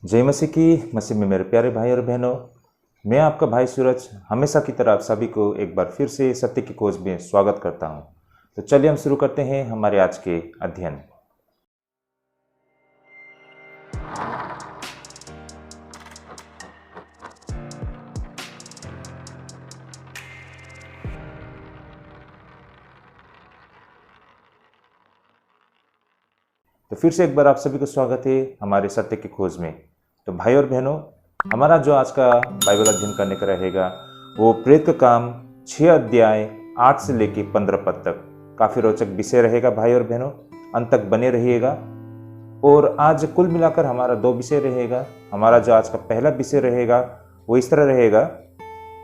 जय मसीह की। मसीह में मेरे प्यारे भाई और बहनों, मैं आपका भाई सूरज हमेशा की तरह आप सभी को एक बार फिर से सत्य की खोज में स्वागत करता हूं। तो चलिए हम शुरू करते हैं हमारे आज के अध्ययन। तो फिर से एक बार आप सभी को स्वागत है हमारे सत्य की खोज में। तो भाई और बहनों, हमारा जो आज का बाइबल अध्ययन करने का रहेगा वो प्रेरित का काम 6 अध्याय 8 से लेके 15 पद तक। काफ़ी रोचक विषय रहेगा भाई और बहनों, अंत तक बने रहिएगा। और आज कुल मिलाकर हमारा 2 विषय रहेगा। हमारा जो आज का पहला विषय रहेगा वो इस तरह रहेगा,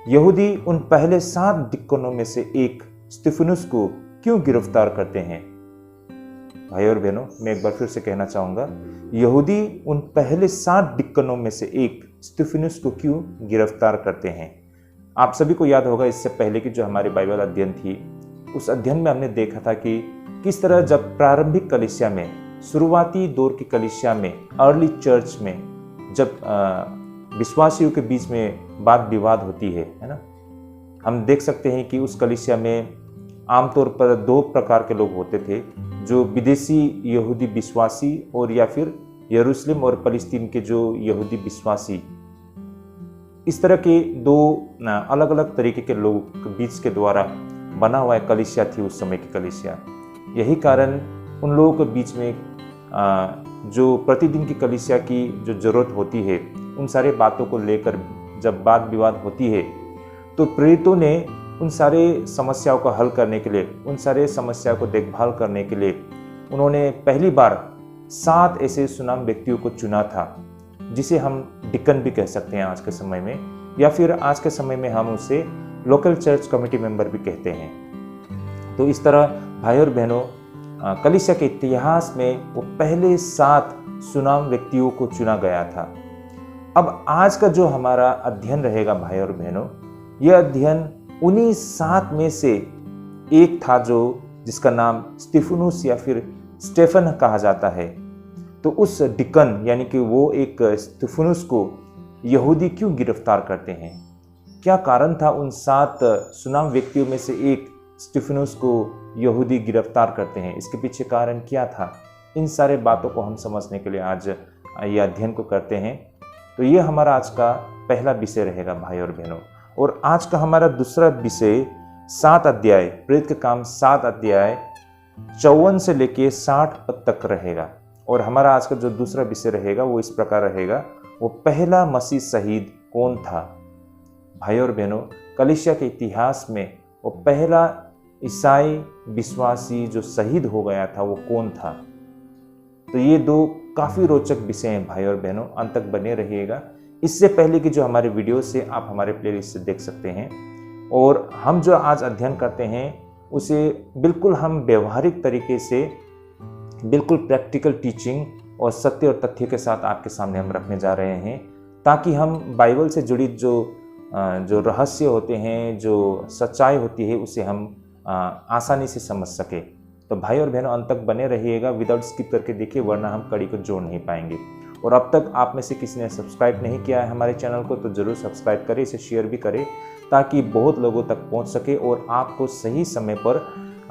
यहूदी उन पहले 7 डिक्कनों में से एक स्तिफनुस को क्यों गिरफ्तार करते हैं। भाई और बहनों, मैं एक बार फिर से कहना चाहूँगा, यहूदी उन पहले 7 डिक्कनों में से एक स्तिफनुस को क्यों गिरफ्तार करते हैं। आप सभी को याद होगा इससे पहले की जो हमारी बाइबल अध्ययन थी, उस अध्ययन में हमने देखा था कि किस तरह जब प्रारंभिक कलीसिया में, शुरुआती दौर की कलीसिया में, अर्ली चर्च में जब विश्वासियों के बीच में वाद विवाद होती है ना, हम देख सकते हैं कि उस कलीसिया में आमतौर पर 2 प्रकार के लोग होते थे, जो विदेशी यहूदी विश्वासी और या फिर यरूशलेम और फलस्तीन के जो यहूदी विश्वासी। इस तरह के 2 अलग अलग तरीके के लोगों के बीच के द्वारा बना हुआ एक कलीसिया थी उस समय की कलीसिया। यही कारण उन लोगों के बीच में जो प्रतिदिन की कलीसिया की जो जरूरत होती है, उन सारे बातों को लेकर जब वाद विवाद होती है, तो प्रेरितों ने उन सारे समस्याओं का हल करने के लिए, उन सारे समस्या को देखभाल करने के लिए उन्होंने पहली बार 7 ऐसे सुनाम व्यक्तियों को चुना था, जिसे हम डिकन भी कह सकते हैं आज के समय में, या फिर आज के समय में हम उसे लोकल चर्च कमेटी मेंबर भी कहते हैं। तो इस तरह भाई और बहनों, कलीसिया के इतिहास में वो पहले 7 सुनाम व्यक्तियों को चुना गया था। अब आज का जो हमारा अध्ययन रहेगा भाई और बहनों, यह अध्ययन उन्हीं 7 में से एक था जो जिसका नाम स्तिफनुस या फिर स्टेफन कहा जाता है। तो उस डिकन यानी कि वो एक स्तिफनुस को यहूदी क्यों गिरफ्तार करते हैं, क्या कारण था उन 7 सुनाम व्यक्तियों में से एक स्तिफनुस को यहूदी गिरफ्तार करते हैं, इसके पीछे कारण क्या था, इन सारे बातों को हम समझने के लिए आज ये अध्ययन को करते हैं। तो ये हमारा आज का पहला विषय रहेगा भाई और बहनों। और आज का हमारा दूसरा विषय 7 अध्याय, प्रेरित के काम 7 अध्याय 54 से लेके 60 पद तक रहेगा। और हमारा आज का जो दूसरा विषय रहेगा वो इस प्रकार रहेगा, वो पहला मसीह शहीद कौन था। भाई और बहनों, कलीसिया के इतिहास में वो पहला ईसाई विश्वासी जो शहीद हो गया था वो कौन था। तो ये 2 काफ़ी रोचक विषय हैं भाई और बहनों, अंत तक बने रहिएगा। इससे पहले की जो हमारे वीडियो से आप हमारे प्लेलिस्ट से देख सकते हैं, और हम जो आज अध्ययन करते हैं उसे बिल्कुल हम व्यवहारिक तरीके से, बिल्कुल प्रैक्टिकल टीचिंग और सत्य और तथ्य के साथ आपके सामने हम रखने जा रहे हैं, ताकि हम बाइबल से जुड़ी जो रहस्य होते हैं, जो सच्चाई होती है, उसे हम आसानी से समझ सके। तो भाई और बहनों, अंत तक बने रहिएगा, विदाउट स्किप करके देखिए, वरना हम कड़ी को जोड़ नहीं पाएंगे। और अब तक आप में से किसी ने सब्सक्राइब नहीं किया है हमारे चैनल को, तो ज़रूर सब्सक्राइब करें, इसे शेयर भी करें, ताकि बहुत लोगों तक पहुंच सके और आपको सही समय पर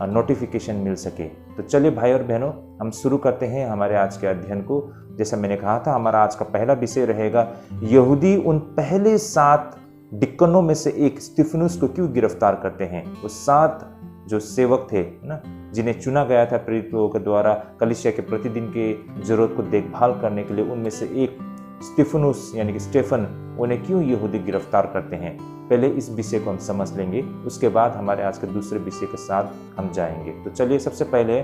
नोटिफिकेशन मिल सके। तो चलिए भाई और बहनों, हम शुरू करते हैं हमारे आज के अध्ययन को। जैसा मैंने कहा था, हमारा आज का पहला विषय रहेगा, यहूदी उन पहले 7 डिक्कनों में से एक स्तिफनुस को क्यों गिरफ्तार करते हैं। वो 7 जो सेवक थे ना, जिन्हें चुना गया था प्रेरित लोगों के द्वारा कलीसिया के प्रतिदिन के जरूरत को देखभाल करने के लिए, उनमें से एक स्तिफनुस यानी कि स्टेफन, उन्हें क्यों यहूदी गिरफ्तार करते हैं। पहले इस विषय को हम समझ लेंगे, उसके बाद हमारे आज के दूसरे विषय के साथ हम जाएंगे। तो चलिए सबसे पहले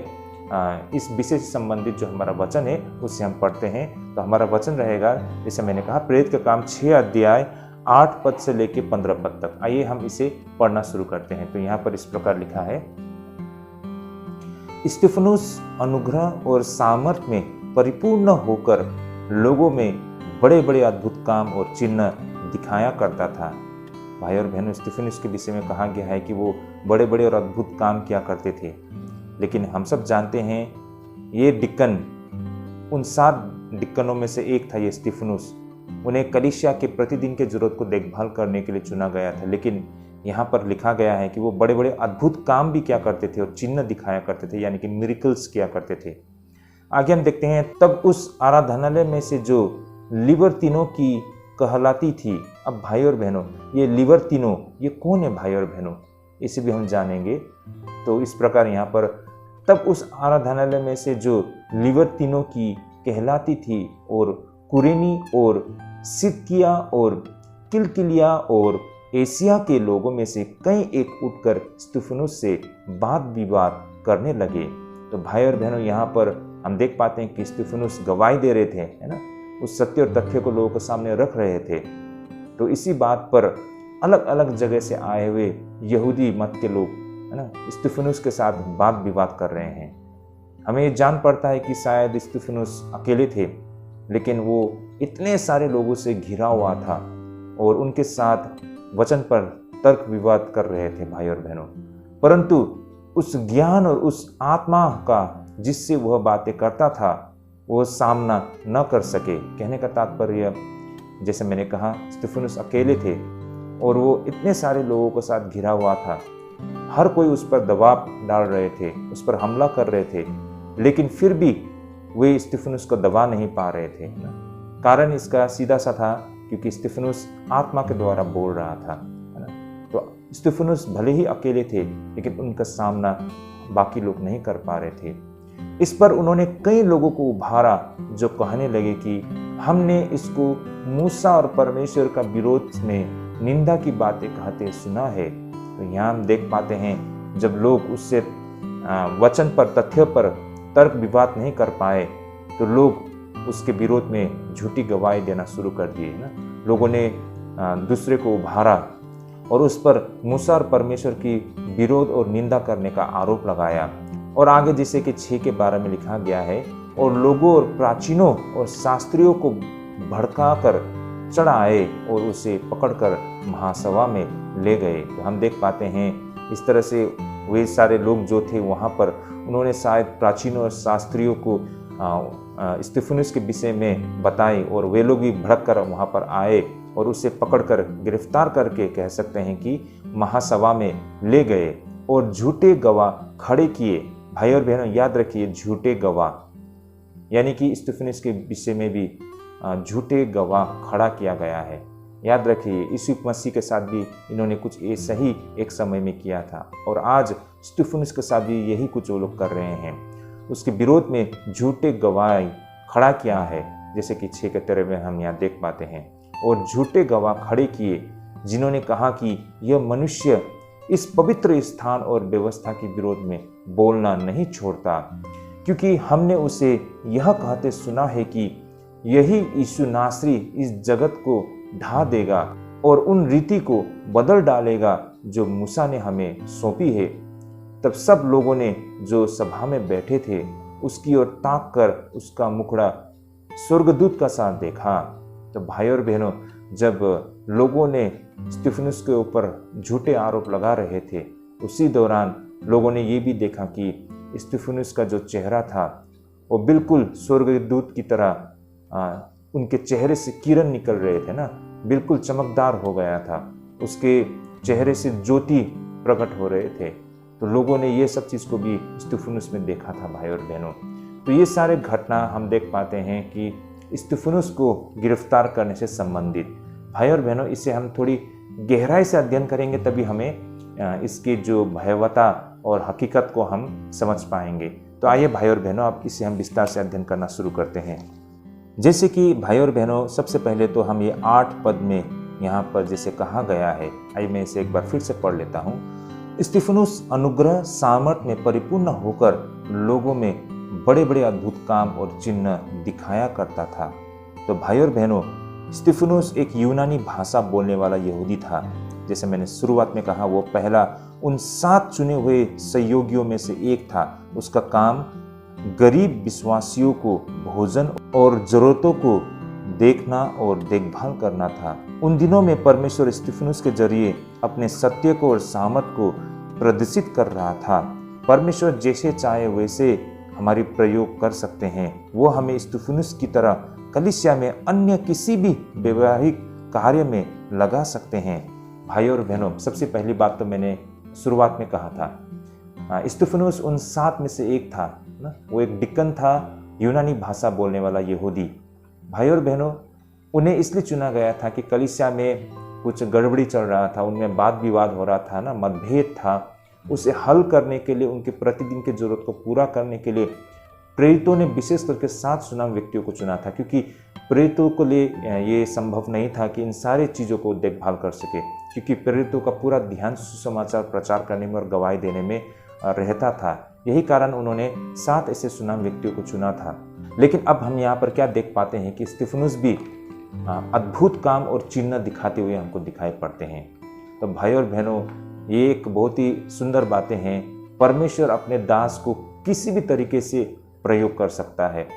इस विषय से संबंधित जो हमारा वचन है उसे हम पढ़ते हैं। तो हमारा वचन रहेगा, जैसे मैंने कहा, प्रेरित का काम 6 अध्याय 8 पद से लेके 15 पद तक। आइए हम इसे पढ़ना शुरू करते हैं। तो यहाँ पर इस प्रकार लिखा है, स्तिफनुस अनुग्रह और सामर्थ में परिपूर्ण होकर लोगों में बड़े बड़े अद्भुत काम और चिन्ह दिखाया करता था। भाई और बहनों, स्तिफनुस के विषय में कहा गया है कि वो बड़े बड़े और अद्भुत काम किया करते थे, लेकिन हम सब जानते हैं ये डिकन उन 7 डिक्कनों में से एक था ये स्तिफनुस। उन्हें कलीसिया के प्रतिदिन के जरूरत को देखभाल करने के लिए चुना गया था, लेकिन यहाँ पर लिखा गया है कि वो बड़े बड़े अद्भुत काम भी क्या करते थे और चिन्ह दिखाया करते थे, यानी कि मिरेकल्स किया करते थे। आगे हम देखते हैं, तब उस आराधनालय में से जो लिबर्तिनों की कहलाती थी। अब भाई और बहनों, ये लिबर्तिनों ये कौन है भाई और बहनों, इसे भी हम जानेंगे। तो इस प्रकार यहाँ पर तब उस आराधनालय में से जो लिबर्तिनों की कहलाती थी और कुरेनी और सिदकिया और किलकिलिया और एशिया के लोगों में से कई एक उठकर स्तिफनुस से वाद विवाद करने लगे। तो भाई और बहनों, यहाँ पर हम देख पाते हैं कि स्तिफनुस गवाही दे रहे थे, है ना, उस सत्य और तथ्य को लोगों के सामने रख रहे थे। तो इसी बात पर अलग अलग जगह से आए हुए यहूदी मत के लोग, है ना, स्तिफनुस के साथ वाद विवाद कर रहे हैं। हमें ये जान पड़ता है कि शायद स्तिफनुस अकेले थे, लेकिन वो इतने सारे लोगों से घिरा हुआ था और उनके साथ वचन पर तर्क विवाद कर रहे थे भाई और बहनों। परंतु उस ज्ञान और उस आत्मा का जिससे वह बातें करता था वो सामना न कर सके। कहने का तात्पर्य, जैसे मैंने कहा, स्तिफनुस अकेले थे और वो इतने सारे लोगों के साथ घिरा हुआ था। हर कोई उस पर दबाव डाल रहे थे, उस पर हमला कर रहे थे, लेकिन फिर भी वे स्तिफनुस को दबा नहीं पा रहे थे। कारण इसका सीधा सा था, क्योंकि स्तिफनुस आत्मा के द्वारा बोल रहा था, है ना। तो स्तिफनुस भले ही अकेले थे, लेकिन उनका सामना बाकी लोग नहीं कर पा रहे थे। इस पर उन्होंने कई लोगों को उभारा जो कहने लगे कि हमने इसको मूसा और परमेश्वर का विरोध में निंदा की बातें कहते सुना है। तो यहाँ हम देख पाते हैं, जब लोग उससे वचन पर तथ्य पर तर्क विवाद नहीं कर पाए तो लोग उसके विरोध में झूठी गवाही देना शुरू कर दिए ना। लोगों ने दूसरे को उभारा और उस पर मूसा और परमेश्वर की विरोध और निंदा करने का आरोप लगाया। और आगे जैसे कि 6 के 12 में लिखा गया है, और लोगों और प्राचीनों और शास्त्रियों को भड़काकर चढ़ आए और उसे पकड़कर महासभा में ले गए। तो हम देख पाते हैं इस तरह से वे सारे लोग जो थे वहाँ पर, उन्होंने शायद प्राचीनों और शास्त्रियों को स्तिफनुस के विषय में बताई और वे लोग भी भड़क कर वहाँ पर आए और उसे पकड़कर गिरफ्तार करके, कह सकते हैं कि महासभा में ले गए और झूठे गवाह खड़े किए। भाई और बहनों, याद रखिए, झूठे गवाह, यानी कि स्तिफनुस के विषय में भी झूठे गवाह खड़ा किया गया है। याद रखिए, यीशु मसीह के साथ भी इन्होंने कुछ ऐसा ही एक समय में किया था और आज स्तिफनुस के साथ भी यही कुछ वो लोग कर रहे हैं। उसके विरोध में झूठे गवाह खड़ा किया है, जैसे कि 6 के 13 में हम यहाँ देख पाते हैं। और झूठे गवाह खड़े किए जिन्होंने कहा कि यह मनुष्य इस पवित्र स्थान और व्यवस्था के विरोध में बोलना नहीं छोड़ता, क्योंकि हमने उसे यह कहते सुना है कि यही यीशु नासरी इस जगत को ढा देगा और उन रीति को बदल डालेगा जो मूसा ने हमें सौंपी है। तब सब लोगों ने जो सभा में बैठे थे उसकी ओर ताक कर उसका मुखड़ा स्वर्गदूत का सा देखा। तो भाई और बहनों, जब लोगों ने स्तिफनुस के ऊपर झूठे आरोप लगा रहे थे, उसी दौरान लोगों ने ये भी देखा कि स्तिफनुस का जो चेहरा था वो बिल्कुल स्वर्गदूत की तरह उनके चेहरे से किरण निकल रहे थे ना, बिल्कुल चमकदार हो गया था। उसके चेहरे से ज्योति प्रकट हो रहे थे। तो लोगों ने ये सब चीज़ को भी स्तिफनुस में देखा था भाई और बहनों। तो ये सारे घटना हम देख पाते हैं कि स्तिफनुस को गिरफ्तार करने से संबंधित। भाई और बहनों, इसे हम थोड़ी गहराई से अध्ययन करेंगे, तभी हमें इसके जो भयावहता और हकीकत को हम समझ पाएंगे। तो आइए भाई और बहनों, अब इसे हम विस्तार से अध्ययन करना शुरू करते हैं। जैसे कि भाई और बहनों, सबसे पहले तो हम ये 8 पद में यहाँ पर जैसे कहा गया है, आइए मैं इसे एक बार फिर से पढ़ लेता हूँ। स्तिफनुस अनुग्रह सामर्थ्य में परिपूर्ण होकर लोगों में बड़े बड़े अद्भुत काम और चिन्ह दिखाया करता था। तो भाई और बहनों, स्तिफनुस एक यूनानी भाषा बोलने वाला यहूदी था। जैसे मैंने शुरुआत में कहा, वो पहला उन 7 चुने हुए सहयोगियों में से एक था। उसका काम गरीब विश्वासियों को भोजन और जरूरतों को देखना और देखभाल करना था। उन दिनों में परमेश्वर स्तिफनुस के जरिए अपने सत्य को और सामर्थ को प्रदर्शित कर रहा था। परमेश्वर जैसे चाहे वैसे हमारी प्रयोग कर सकते हैं। वो हमें स्तिफनुस की तरह कलीसिया में अन्य किसी भी व्यवहारिक कार्य में लगा सकते हैं। भाई और बहनों, सबसे पहली बात तो मैंने शुरुआत में कहा था, स्तिफनुस उन 7 में से एक था ना। वो एक डिकन था, यूनानी भाषा बोलने वाला यहूदी। भाई और बहनों, उन्हें इसलिए चुना गया था कि कलीसिया में कुछ गड़बड़ी चल रहा था, उनमें वाद विवाद हो रहा था ना, मतभेद था। उसे हल करने के लिए, उनके प्रतिदिन की जरूरत को पूरा करने के लिए प्रेरितों ने विशेष करके 7 सुनाम व्यक्तियों को चुना था, क्योंकि प्रेरितों के लिए ये संभव नहीं था कि इन सारी चीज़ों को देखभाल कर सके, क्योंकि प्रेरितों का पूरा ध्यान सुसमाचार प्रचार करने में और गवाही देने में रहता था। यही कारण उन्होंने 7 ऐसे सुनाम व्यक्तियों को चुना था। लेकिन अब हम यहाँ पर क्या देख पाते हैं कि स्तिफनुस भी अद्भुत काम और चिन्ह दिखाते हुए हमको दिखाई पड़ते हैं। तो भाई और बहनों, ये एक बहुत ही सुंदर बातें हैं। परमेश्वर अपने दास को किसी भी तरीके से प्रयोग कर सकता है।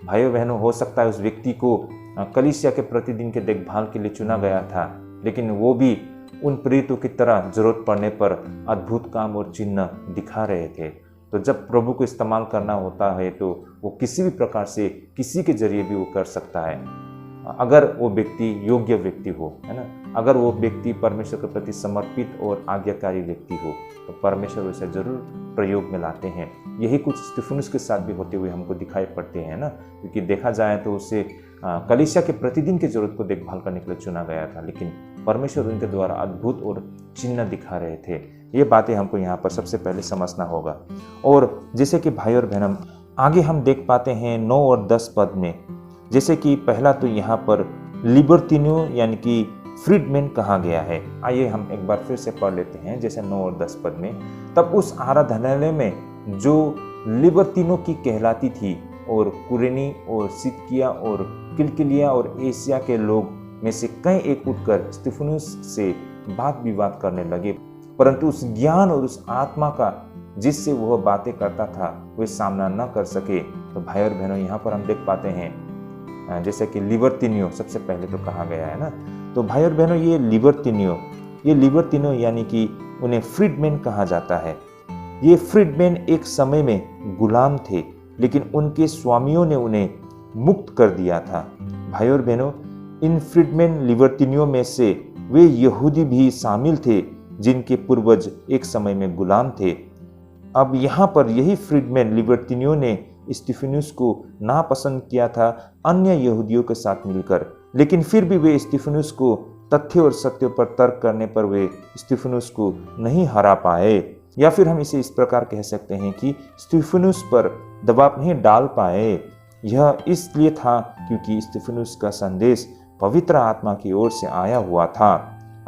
भाइयों बहनों, हो सकता है उस व्यक्ति को कलीसिया के प्रतिदिन के देखभाल के लिए चुना गया था, लेकिन वो भी उन प्रेरितों की तरह जरूरत पड़ने पर अद्भुत काम और चिन्ह दिखा रहे थे। तो जब प्रभु को इस्तेमाल करना होता है तो वो किसी भी प्रकार से, किसी के जरिए भी वो कर सकता है, अगर वो व्यक्ति योग्य व्यक्ति हो, है ना। अगर वो व्यक्ति परमेश्वर के प्रति समर्पित और आज्ञाकारी व्यक्ति हो तो परमेश्वर उसे जरूर प्रयोग में लाते हैं। यही कुछ स्तिफनुस के साथ भी होते हुए हमको दिखाई पड़ते हैं ना, क्योंकि देखा जाए तो उसे कलीसिया के प्रतिदिन की जरूरत को देखभाल करने के लिए चुना गया था, लेकिन परमेश्वर उनके द्वारा अद्भुत और चिन्ह दिखा रहे थे। ये बातें हमको यहाँ पर सबसे पहले समझना होगा। और जैसे कि भाई और बहन, आगे हम देख पाते हैं 9 और 10 पद में, जैसे कि पहला तो यहाँ पर लिबर्टिनो यानी कि फ्रीडमैन कहा गया है। आइए हम एक बार फिर से पढ़ लेते हैं, जैसे 9 और 10 पद में। तब उस आराधनालय में जो लिबर्टिनो की कहलाती थी और कुरेनी और सिदकिया और किलकिलिया और एशिया के लोग में से कई एक उठकर स्तिफनुस से वाद विवाद करने लगे, परंतु उस ज्ञान और उस आत्मा का जिससे वह बातें करता था वे सामना न कर सके। तो भाई और बहनों, यहाँ पर हम देख पाते हैं जैसे कि लिबर्टिनो सबसे पहले तो कहा गया है ना। तो भाई और बहनों, ये लिबर्टिनो यानी कि उन्हें फ्रीडमैन कहा जाता है। ये फ्रीडमैन एक समय में गुलाम थे, लेकिन उनके स्वामियों ने उन्हें मुक्त कर दिया था। भाई और बहनों, इन फ्रीडमैन लिबर्टिनियों में से वे यहूदी भी शामिल थे जिनके पूर्वज एक समय में गुलाम थे। अब यहाँ पर यही फ्रीडमैन लिबर्टिनियों ने स्तिफनुस को नापसंद किया था अन्य यहूदियों के साथ मिलकर, लेकिन फिर भी वे स्तिफनुस को तथ्य और सत्य पर तर्क करने पर वे स्तिफनुस को नहीं हरा पाए, या फिर हम इसे इस प्रकार कह सकते हैं कि स्तिफनुस पर दबाव नहीं डाल पाए। यह इसलिए था क्योंकि स्तिफनुस का संदेश पवित्र आत्मा की ओर से आया हुआ था।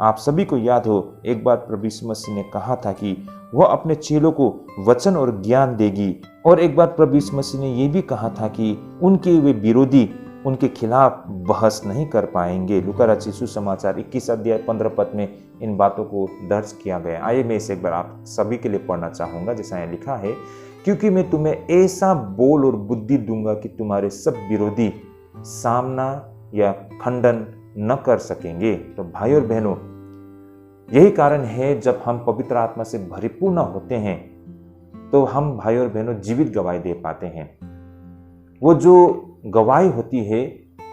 आप सभी को याद हो, एक बार प्रभु यीशु मसीह ने कहा था कि वह अपने चेलों को वचन और ज्ञान देगी, और एक बार प्रभु यीशु मसीह ने यह भी कहा था कि उनके वे विरोधी उनके खिलाफ बहस नहीं कर पाएंगे। लूका रचित सुसमाचार 21 अध्याय 15 पद में इन बातों को दर्ज किया गया। आइए मैं इसे एक बार आप सभी के लिए पढ़ना चाहूंगा, जैसा यहाँ लिखा है, क्योंकि मैं तुम्हें ऐसा बोल और बुद्धि दूंगा कि तुम्हारे सब विरोधी सामना या खंडन न कर सकेंगे। तो भाई और बहनों, यही कारण है जब हम पवित्र आत्मा से भरिपूर्ण होते हैं तो हम भाई और बहनों जीवित गवाही दे पाते हैं। वो जो गवाही होती है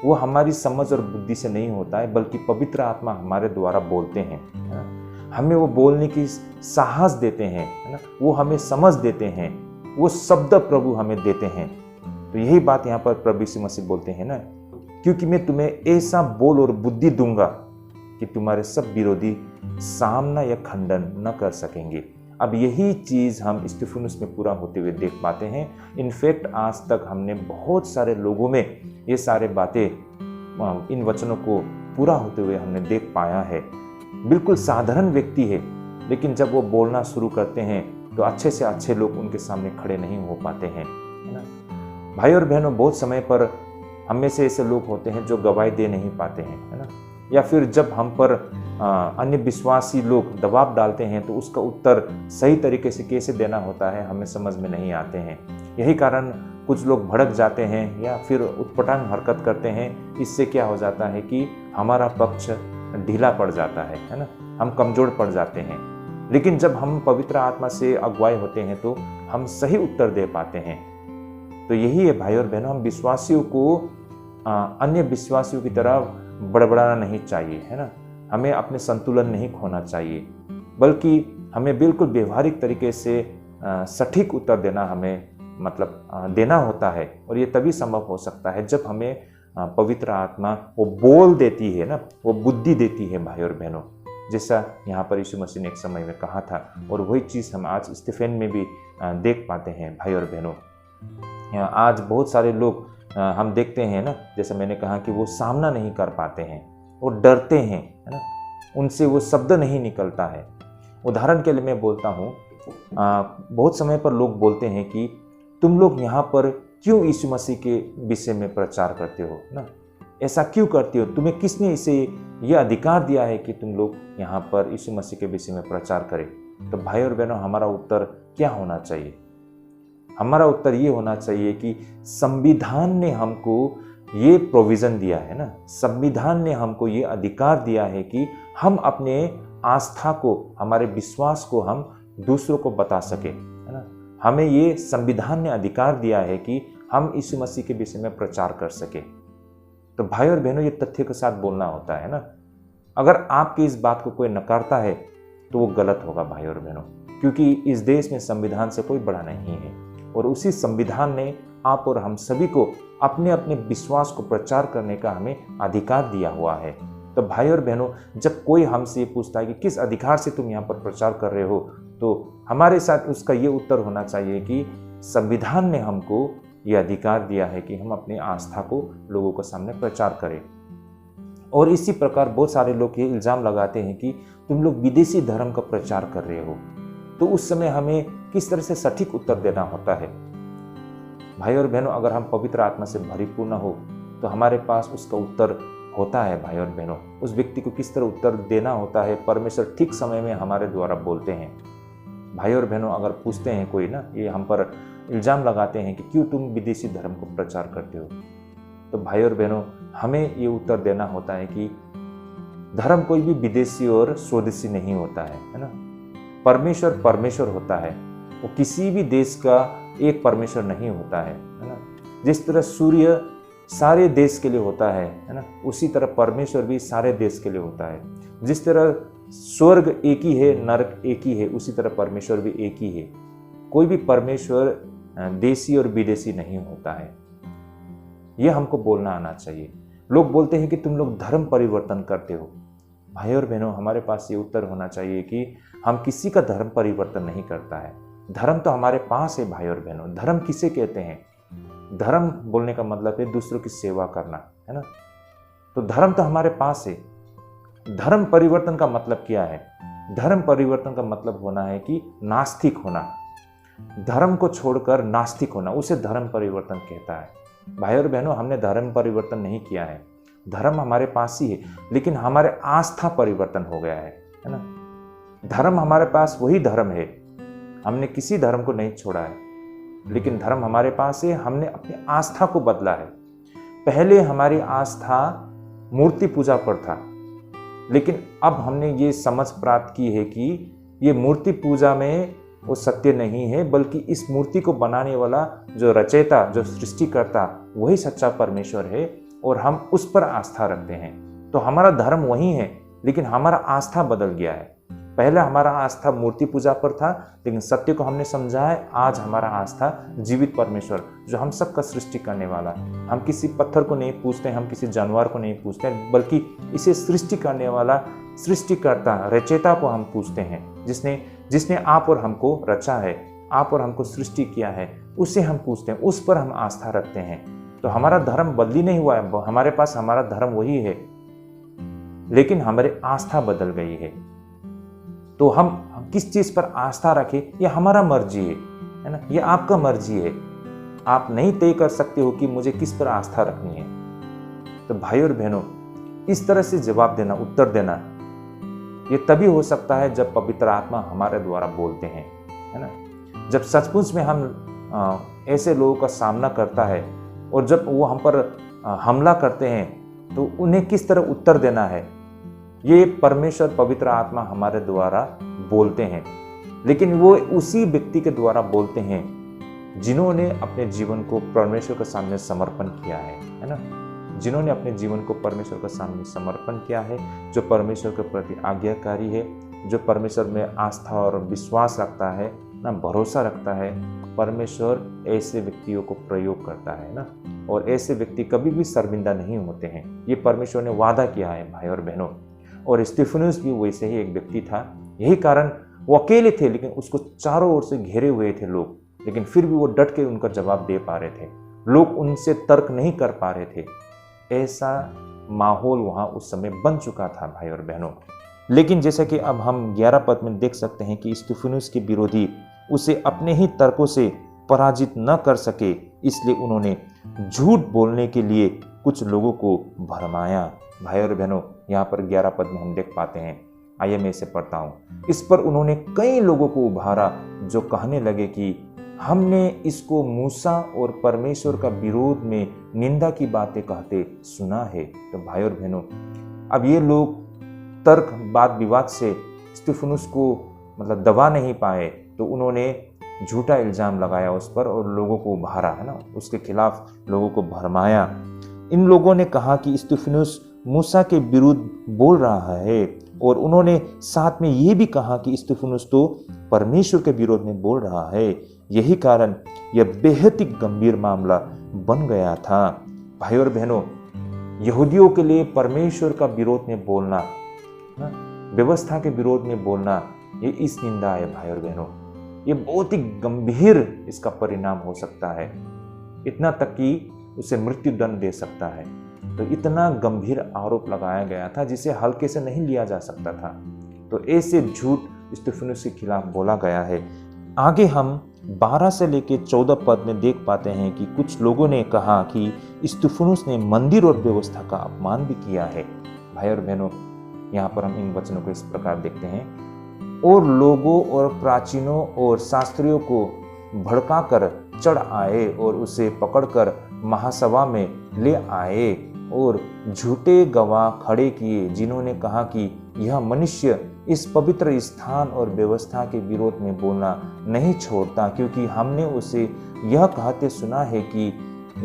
वो हमारी समझ और बुद्धि से नहीं होता है, बल्कि पवित्र आत्मा हमारे द्वारा बोलते हैं, है ना। हमें वो बोलने की साहस देते हैं, है ना। वो हमें समझ देते हैं, वो शब्द प्रभु हमें देते हैं। तो यही बात यहाँ पर प्रभु यीशु मसीह बोलते हैं ना, क्योंकि मैं तुम्हें ऐसा बोल और बुद्धि दूंगा कि तुम्हारे सब विरोधी सामना या खंडन न कर सकेंगे। अब यही चीज़ हम स्तिफनुस में पूरा होते हुए देख पाते हैं। इनफैक्ट आज तक हमने बहुत सारे लोगों में ये सारे बातें, इन वचनों को पूरा होते हुए हमने देख पाया है। बिल्कुल साधारण व्यक्ति है, लेकिन जब वो बोलना शुरू करते हैं तो अच्छे से अच्छे लोग उनके सामने खड़े नहीं हो पाते हैं, है ना। भाई और बहनों, बहुत समय पर हम में से ऐसे लोग होते हैं जो गवाही दे नहीं पाते हैं, है ना। या फिर जब हम पर अन्य विश्वासी लोग दबाव डालते हैं तो उसका उत्तर सही तरीके से कैसे देना होता है हमें समझ में नहीं आते हैं। यही कारण कुछ लोग भड़क जाते हैं या फिर उटपटांग हरकत करते हैं। इससे क्या हो जाता है कि हमारा पक्ष ढीला पड़ जाता है ना, हम कमजोर पड़ जाते हैं। लेकिन जब हम पवित्र आत्मा से अगुवाई होते हैं तो हम सही उत्तर दे पाते हैं। तो यही है भाई और बहनों, हम विश्वासियों को अन्य विश्वासियों की तरह बड़बड़ाना नहीं चाहिए, है ना। हमें अपने संतुलन नहीं खोना चाहिए, बल्कि हमें बिल्कुल व्यवहारिक तरीके से सटीक उत्तर देना हमें देना होता है। और ये तभी संभव हो सकता है जब हमें पवित्र आत्मा वो बोल देती है ना, वो बुद्धि देती है भाई और बहनों, जैसा यहाँ पर यीशु मसीह ने एक समय में कहा था। और वही चीज़ हम आज स्टीफेन में भी देख पाते हैं भाई और बहनों। आज बहुत सारे लोग हम देखते हैं ना, जैसे मैंने कहा कि वो सामना नहीं कर पाते हैं, वो डरते हैं, है ना, उनसे वो शब्द नहीं निकलता है। उदाहरण के लिए मैं बोलता हूँ, बहुत समय पर लोग बोलते हैं कि तुम लोग यहाँ पर क्यों यीशु मसीह के विषय में प्रचार करते हो ना, ऐसा क्यों करते हो, तुम्हें किसने इसे यह अधिकार दिया है कि तुम लोग यहाँ पर यीशु मसीह के विषय में प्रचार करें। तो भाई और बहनों, हमारा उत्तर क्या होना चाहिए? हमारा उत्तर ये होना चाहिए कि संविधान ने हमको ये प्रोविज़न दिया है ना, संविधान ने हमको ये अधिकार दिया है कि हम अपने आस्था को, हमारे विश्वास को हम दूसरों को बता सके, है ना। हमें ये संविधान ने अधिकार दिया है कि हम यीशु मसीह के विषय में प्रचार कर सके। तो भाई और बहनों, ये तथ्य के साथ बोलना होता है ना। अगर आपकी इस बात को कोई नकारता है तो वो गलत होगा भाई और बहनों, क्योंकि इस देश में संविधान से कोई बड़ा नहीं है, और उसी संविधान ने आप और हम सभी को अपने अपने विश्वास को प्रचार करने का हमें अधिकार दिया हुआ है। तो भाई और बहनों, जब कोई हमसे ये पूछता है कि किस अधिकार से तुम यहाँ पर प्रचार कर रहे हो, तो हमारे साथ उसका ये उत्तर होना चाहिए कि संविधान ने हमको ये अधिकार दिया है कि हम अपनी आस्था को लोगों के सामने प्रचार करें। और इसी प्रकार बहुत सारे लोग ये इल्ज़ाम लगाते हैं कि तुम लोग विदेशी धर्म का प्रचार कर रहे हो। तो उस समय हमें किस तरह से सटीक उत्तर देना होता है? भाई और बहनों, अगर हम पवित्र आत्मा से भरीपूर्ण हो तो हमारे पास उसका उत्तर होता है। भाई और बहनों, उस व्यक्ति को किस तरह उत्तर देना होता है, परमेश्वर ठीक समय में हमारे द्वारा बोलते हैं। भाई और बहनों, अगर पूछते हैं कोई ना, ये हम पर इल्ज़ाम लगाते हैं कि क्यों तुम विदेशी धर्म को प्रचार करते हो, तो भाई और बहनों, हमें ये उत्तर देना होता है कि धर्म कोई भी विदेशी और स्वदेशी नहीं होता है ना। परमेश्वर परमेश्वर होता है, वो किसी भी देश का एक परमेश्वर नहीं होता है ना। जिस तरह सूर्य सारे देश के लिए होता है ना, उसी तरह परमेश्वर भी सारे देश के लिए होता है। जिस तरह स्वर्ग एक ही है, नरक एक ही है, उसी तरह परमेश्वर भी एक ही है। कोई भी परमेश्वर देशी और विदेशी नहीं होता है। यह हमको बोलना आना चाहिए। लोग बोलते हैं कि तुम लोग धर्म परिवर्तन करते हो। भाई और बहनों, हमारे पास ये उत्तर होना चाहिए कि हम किसी का धर्म परिवर्तन नहीं करता है। धर्म तो हमारे पास है भाई और बहनों। धर्म किसे कहते हैं? धर्म बोलने का मतलब है दूसरों की सेवा करना, है ना। तो धर्म तो हमारे पास है। धर्म परिवर्तन का मतलब क्या है? धर्म परिवर्तन का मतलब होना है कि नास्तिक होना, धर्म को छोड़कर नास्तिक होना, उसे धर्म परिवर्तन कहता है। भाई और बहनों, हमने धर्म परिवर्तन नहीं किया है। धर्म हमारे पास ही है, लेकिन हमारे आस्था परिवर्तन हो गया है ना। धर्म हमारे पास वही धर्म है, हमने किसी धर्म को नहीं छोड़ा है, लेकिन धर्म हमारे पास है, हमने अपनी आस्था को बदला है। पहले हमारी आस्था मूर्ति पूजा पर था, लेकिन अब हमने ये समझ प्राप्त की है कि ये मूर्ति पूजा में वो सत्य नहीं है, बल्कि इस मूर्ति को बनाने वाला जो रचयिता, जो सृष्टिकर्ता, वही सच्चा परमेश्वर है, और हम उस पर आस्था रखते हैं। तो हमारा धर्म वही है, लेकिन हमारा आस्था बदल गया है। पहले हमारा आस्था मूर्ति पूजा पर था, लेकिन सत्य को हमने समझा है। आज हमारा आस्था जीवित परमेश्वर, जो हम सबका सृष्टि करने वाला, हम किसी पत्थर को नहीं पूछते, हम किसी जानवर को नहीं पूछते, बल्कि इसे सृष्टि करने वाला सृष्टिकर्ता, रचयिता को हम पूछते हैं, जिसने आप और हमको रचा है, आप और हमको सृष्टि किया है, उसे हम पूछते हैं, उस पर हम आस्था रखते हैं। तो हमारा धर्म बदली नहीं हुआ है, हमारे पास हमारा धर्म वही है, लेकिन हमारी आस्था बदल गई है। तो हम किस चीज पर आस्था रखें, ये हमारा मर्जी है ना, ये आपका मर्जी है। आप नहीं तय कर सकते हो कि मुझे किस पर आस्था रखनी है। तो भाई और बहनों, इस तरह से जवाब देना, उत्तर देना, ये तभी हो सकता है जब पवित्र आत्मा हमारे द्वारा बोलते हैं, है ना। जब सचमुच में हम ऐसे लोगों का सामना करता है, और जब वो हम पर हमला करते हैं, तो उन्हें किस तरह उत्तर देना है, ये परमेश्वर पवित्र आत्मा हमारे द्वारा बोलते हैं। लेकिन वो उसी व्यक्ति के द्वारा बोलते हैं जिन्होंने अपने जीवन को परमेश्वर के सामने समर्पण किया है ना, जिन्होंने अपने जीवन को परमेश्वर के सामने समर्पण किया है, जो परमेश्वर के प्रति आज्ञाकारी है, जो परमेश्वर में आस्था और विश्वास रखता है ना, भरोसा रखता है, परमेश्वर ऐसे व्यक्तियों को प्रयोग करता है ना, और ऐसे व्यक्ति कभी भी शर्मिंदा नहीं होते हैं। ये परमेश्वर ने वादा किया है भाई और बहनों। और स्टेफनुस भी वैसे ही एक व्यक्ति था। यही कारण वो अकेले थे, लेकिन उसको चारों ओर से घेरे हुए थे लोग, लेकिन फिर भी वो डट के उनका जवाब दे पा रहे थे। लोग उनसे तर्क नहीं कर पा रहे थे। ऐसा माहौल वहां उस समय बन चुका था भाई और बहनों। लेकिन जैसा कि अब हम 11 पद में देख सकते हैं कि स्टेफनुस के विरोधी उसे अपने ही तर्कों से पराजित न कर सके, इसलिए उन्होंने झूठ बोलने के लिए कुछ लोगों को भरमाया। भाई और बहनों, यहाँ पर 11 पद में हम देख पाते हैं। आइए मैं इसे पढ़ता हूँ। इस पर उन्होंने कई लोगों को उभारा जो कहने लगे कि हमने इसको मूसा और परमेश्वर का विरोध में निंदा की बातें कहते सुना है। तो भाई और बहनों, अब ये लोग तर्क वाद विवाद से स्टेफनुस को मतलब दबा नहीं पाए, तो उन्होंने झूठा इल्जाम लगाया उस पर और लोगों को उभारा, है ना, उसके खिलाफ लोगों को भरमाया। इन लोगों ने कहा कि स्टेफनुस मूसा के विरुद्ध बोल रहा है, और उन्होंने साथ में ये भी कहा कि स्टेफनुस तो परमेश्वर के विरोध में बोल रहा है। यही कारण यह बेहद ही गंभीर मामला बन गया था। भाई और बहनों, यहूदियों के लिए परमेश्वर का विरोध में बोलना, व्यवस्था के विरोध में बोलना, ये इस निंदा है भाई और बहनों। ये बहुत ही गंभीर इसका परिणाम हो सकता है, इतना तक कि उसे मृत्यु दंड दे सकता है। तो इतना गंभीर आरोप लगाया गया था जिसे हल्के से नहीं लिया जा सकता था। तो ऐसे झूठ स्टेफनुस के खिलाफ बोला गया है। आगे हम 12 से लेकर 14 पद में देख पाते हैं कि कुछ लोगों ने कहा कि स्टेफनुस ने मंदिर और व्यवस्था का अपमान भी किया है। भाई और बहनों, यहाँ पर हम इन वचनों को इस प्रकार देखते हैं। और लोगों और प्राचीनों और शास्त्रियों को भड़काकर चढ़ आए और उसे पकड़कर महासभा में ले आए और झूठे गवाह खड़े किए, जिन्होंने कहा कि यह मनुष्य इस पवित्र स्थान और व्यवस्था के विरोध में बोलना नहीं छोड़ता, क्योंकि हमने उसे यह कहते सुना है कि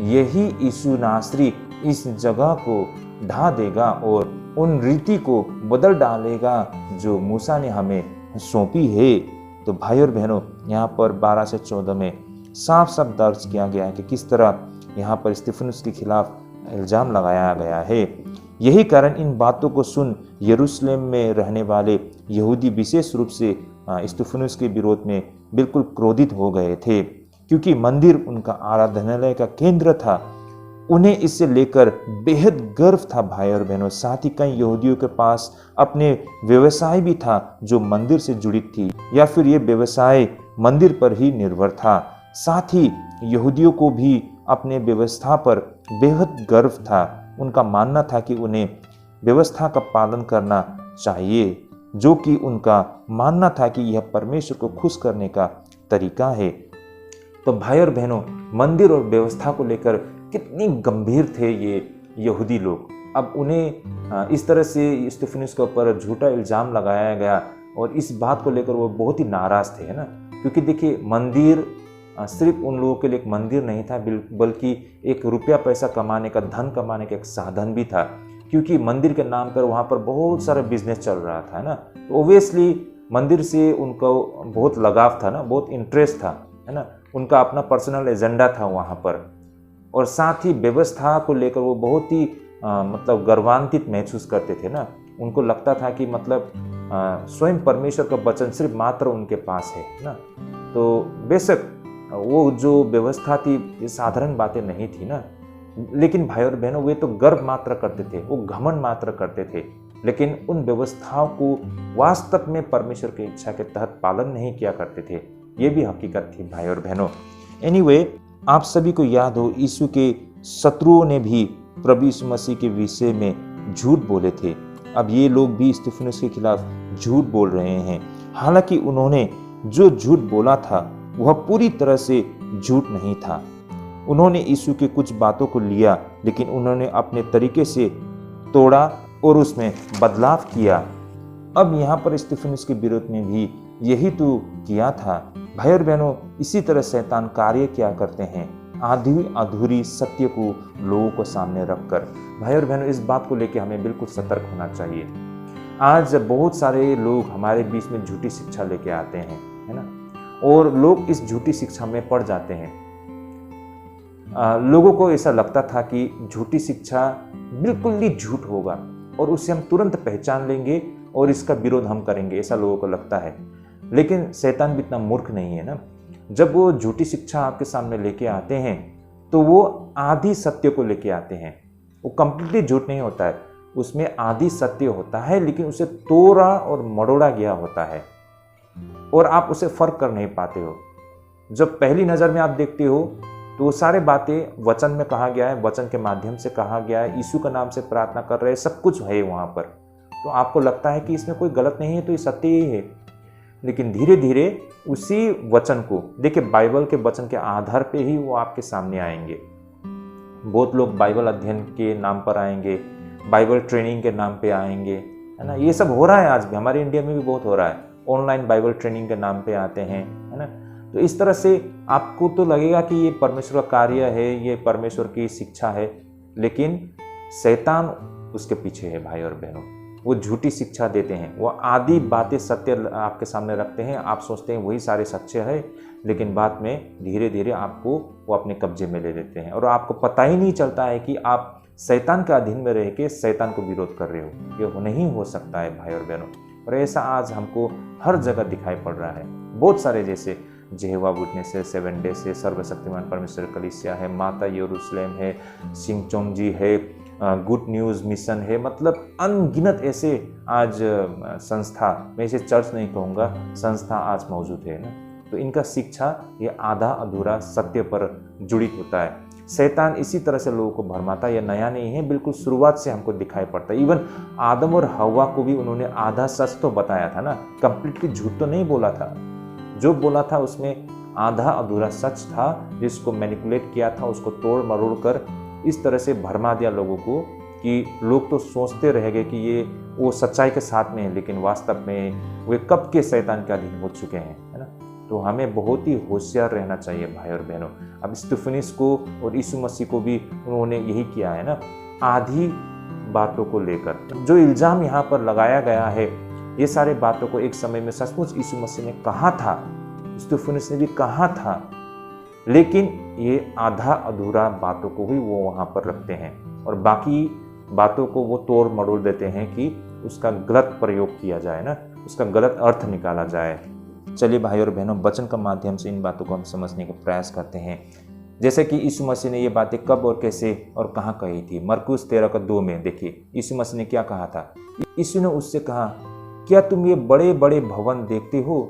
यही यीशु नासरी इस जगह को ढा देगा और उन रीति को बदल डालेगा जो मूसा ने हमें सौंपी है। तो भाई और बहनों, यहाँ पर 12 से 14 में साफ साफ दर्ज किया गया है कि किस तरह यहाँ पर स्टेफनुस के खिलाफ इल्जाम लगाया गया है। यही कारण इन बातों को सुन यरूशलेम में रहने वाले यहूदी विशेष रूप से स्टेफनुस के विरोध में बिल्कुल क्रोधित हो गए थे, क्योंकि मंदिर उनका आराधनालय का केंद्र था। उन्हें इससे लेकर बेहद गर्व था भाई और बहनों। साथ ही कई यहूदियों के पास अपने व्यवसाय भी था जो मंदिर से जुड़ी थी, या फिर ये व्यवसाय मंदिर पर ही निर्भर था। साथ ही यहूदियों को भी अपने व्यवस्था पर बेहद गर्व था। उनका मानना था कि उन्हें व्यवस्था का पालन करना चाहिए, जो कि उनका मानना था कि यह परमेश्वर को खुश करने का तरीका है। तो भाई और बहनों, मंदिर और व्यवस्था को लेकर कितनी गंभीर थे ये यहूदी लोग। अब उन्हें इस तरह से स्टेफनुस के ऊपर झूठा इल्जाम लगाया गया और इस बात को लेकर वो बहुत ही नाराज थे, है ना, क्योंकि देखिए मंदिर सिर्फ उन लोगों के लिए एक मंदिर नहीं था, बल्कि एक रुपया पैसा कमाने का, धन कमाने का एक साधन भी था, क्योंकि मंदिर के नाम पर वहाँ पर बहुत सारा बिजनेस चल रहा था, है ना। तो ओबियसली मंदिर से उनको बहुत लगाव था ना, बहुत इंटरेस्ट था, है ना, उनका अपना पर्सनल एजेंडा था वहाँ पर। और साथ ही व्यवस्था को लेकर वो बहुत ही मतलब गर्वान्वित महसूस करते थे ना। उनको लगता था कि मतलब स्वयं परमेश्वर का वचन सिर्फ मात्र उनके पास है ना। तो बेशक वो जो व्यवस्था थी ये साधारण बातें नहीं थी ना, लेकिन भाई और बहनों, वे तो गर्व मात्र करते थे, वो घमंड मात्र करते थे, लेकिन उन व्यवस्थाओं को वास्तव में परमेश्वर की इच्छा के तहत पालन नहीं किया करते थे। ये भी हकीकत थी भाई और बहनों। एनीवे, आप सभी को याद हो, यीशु के शत्रुओं ने भी प्रभु यीशु मसीह के विषय में झूठ बोले थे। अब ये लोग भी स्टेफनुस के खिलाफ झूठ बोल रहे हैं। हालांकि उन्होंने जो झूठ बोला था वह पूरी तरह से झूठ नहीं था। उन्होंने यीशु के कुछ बातों को लिया, लेकिन उन्होंने अपने तरीके से तोड़ा और उसमें बदलाव किया। अब यहाँ पर स्टेफनुस के विरोध में भी यही तो किया था। भाई और बहनों, इसी तरह शैतान कार्य क्या करते हैं, आधी अधूरी सत्य को लोगों को सामने रखकर। भाई और बहनों, इस बात को लेकर हमें बिल्कुल सतर्क होना चाहिए। आज बहुत सारे लोग हमारे बीच में झूठी शिक्षा लेके आते हैं, है ना, और लोग इस झूठी शिक्षा में पड़ जाते हैं। लोगों को ऐसा लगता था कि झूठी शिक्षा बिल्कुल ही झूठ होगा और उससे हम तुरंत पहचान लेंगे और इसका विरोध हम करेंगे, ऐसा लोगों को लगता है। लेकिन शैतान भी इतना मूर्ख नहीं है ना। जब वो झूठी शिक्षा आपके सामने लेके आते हैं तो वो आधी सत्य को लेके आते हैं। वो कंप्लीटली झूठ नहीं होता है, उसमें आधी सत्य होता है, लेकिन उसे तोड़ा और मरोड़ा गया होता है और आप उसे फर्क कर नहीं पाते हो। जब पहली नज़र में आप देखते हो तो वो सारे बातें वचन में कहा गया है, वचन के माध्यम से कहा गया है, यीशु का नाम से प्रार्थना कर रहे हैं, सब कुछ है वहाँ पर। तो आपको लगता है कि इसमें कोई गलत नहीं है, तो ये सत्य ही है। लेकिन धीरे धीरे उसी वचन को देखिए, बाइबल के वचन के आधार पे ही वो आपके सामने आएंगे। बहुत लोग बाइबल अध्ययन के नाम पर आएंगे, बाइबल ट्रेनिंग के नाम पे आएंगे, है ना। ये सब हो रहा है आज भी, हमारे इंडिया में भी बहुत हो रहा है। ऑनलाइन बाइबल ट्रेनिंग के नाम पे आते हैं, है ना। तो इस तरह से आपको तो लगेगा कि ये परमेश्वर का कार्य है, ये परमेश्वर की शिक्षा है, लेकिन शैतान उसके पीछे है। भाई और बहनों, वो झूठी शिक्षा देते हैं, वो आधी बातें सत्य आपके सामने रखते हैं। आप सोचते हैं वही सारे सच्चे हैं, लेकिन बाद में धीरे धीरे आपको वो अपने कब्जे में ले लेते हैं और आपको पता ही नहीं चलता है कि आप शैतान के अधीन में रह के शैतान को विरोध कर रहे हो। ये नहीं हो सकता है भाई और बहनों। और ऐसा आज हमको हर जगह दिखाई पड़ रहा है। बहुत सारे, जैसे जेहोवा विटनेस है, 7 डे से सर्वशक्तिमान परमेश्वर कलीसिया है, माता यरूशलेम है, सिंगचोंग जी है, गुड न्यूज़ मिशन है, मतलब अनगिनत ऐसे आज संस्था, मैं इसे चर्च नहीं कहूँगा, संस्था आज मौजूद है ना। तो इनका शिक्षा ये आधा अधूरा सत्य पर जुड़ित होता है। शैतान इसी तरह से लोगों को भरमाता है। यह नया नहीं है, बिल्कुल शुरुआत से हमको दिखाई पड़ता है। इवन आदम और हवा को भी उन्होंने आधा सच तो बताया था ना, कंप्लीटली झूठ तो नहीं बोला था। जो बोला था उसमें आधा अधूरा सच था, जिसको मैनिपुलेट किया था, उसको तोड़ मरोड़ कर इस तरह से भरमा दिया लोगों को कि लोग तो सोचते रह गए कि ये वो सच्चाई के साथ में है, लेकिन वास्तव में वे कब के शैतान के अधीन हो चुके हैं, है ना। तो हमें बहुत ही होशियार रहना चाहिए भाई और बहनों। अब स्टीफनिस को और यीशु मसीह को भी उन्होंने यही किया है ना, आधी बातों को लेकर। जो इल्जाम यहाँ पर लगाया गया है, ये सारे बातों को एक समय में सचमुच यीशु मसीह ने कहा था, स्टीफनिस ने भी कहा था, लेकिन ये आधा अधूरा बातों को ही वो वहाँ पर रखते हैं और बाकी बातों को वो तोड़ मरोड़ देते हैं कि उसका गलत प्रयोग किया जाए ना, उसका गलत अर्थ निकाला जाए। चलिए भाई और बहनों, वचन के माध्यम से इन बातों को हम समझने का प्रयास करते हैं। जैसे कि यीशु मसीह ने ये बातें कब और कैसे और कहाँ कही थी। मरकुस 13:2 में देखिए यीशु मसीह ने क्या कहा था। यीशु ने उससे कहा, क्या तुम ये बड़े बड़े भवन देखते हो?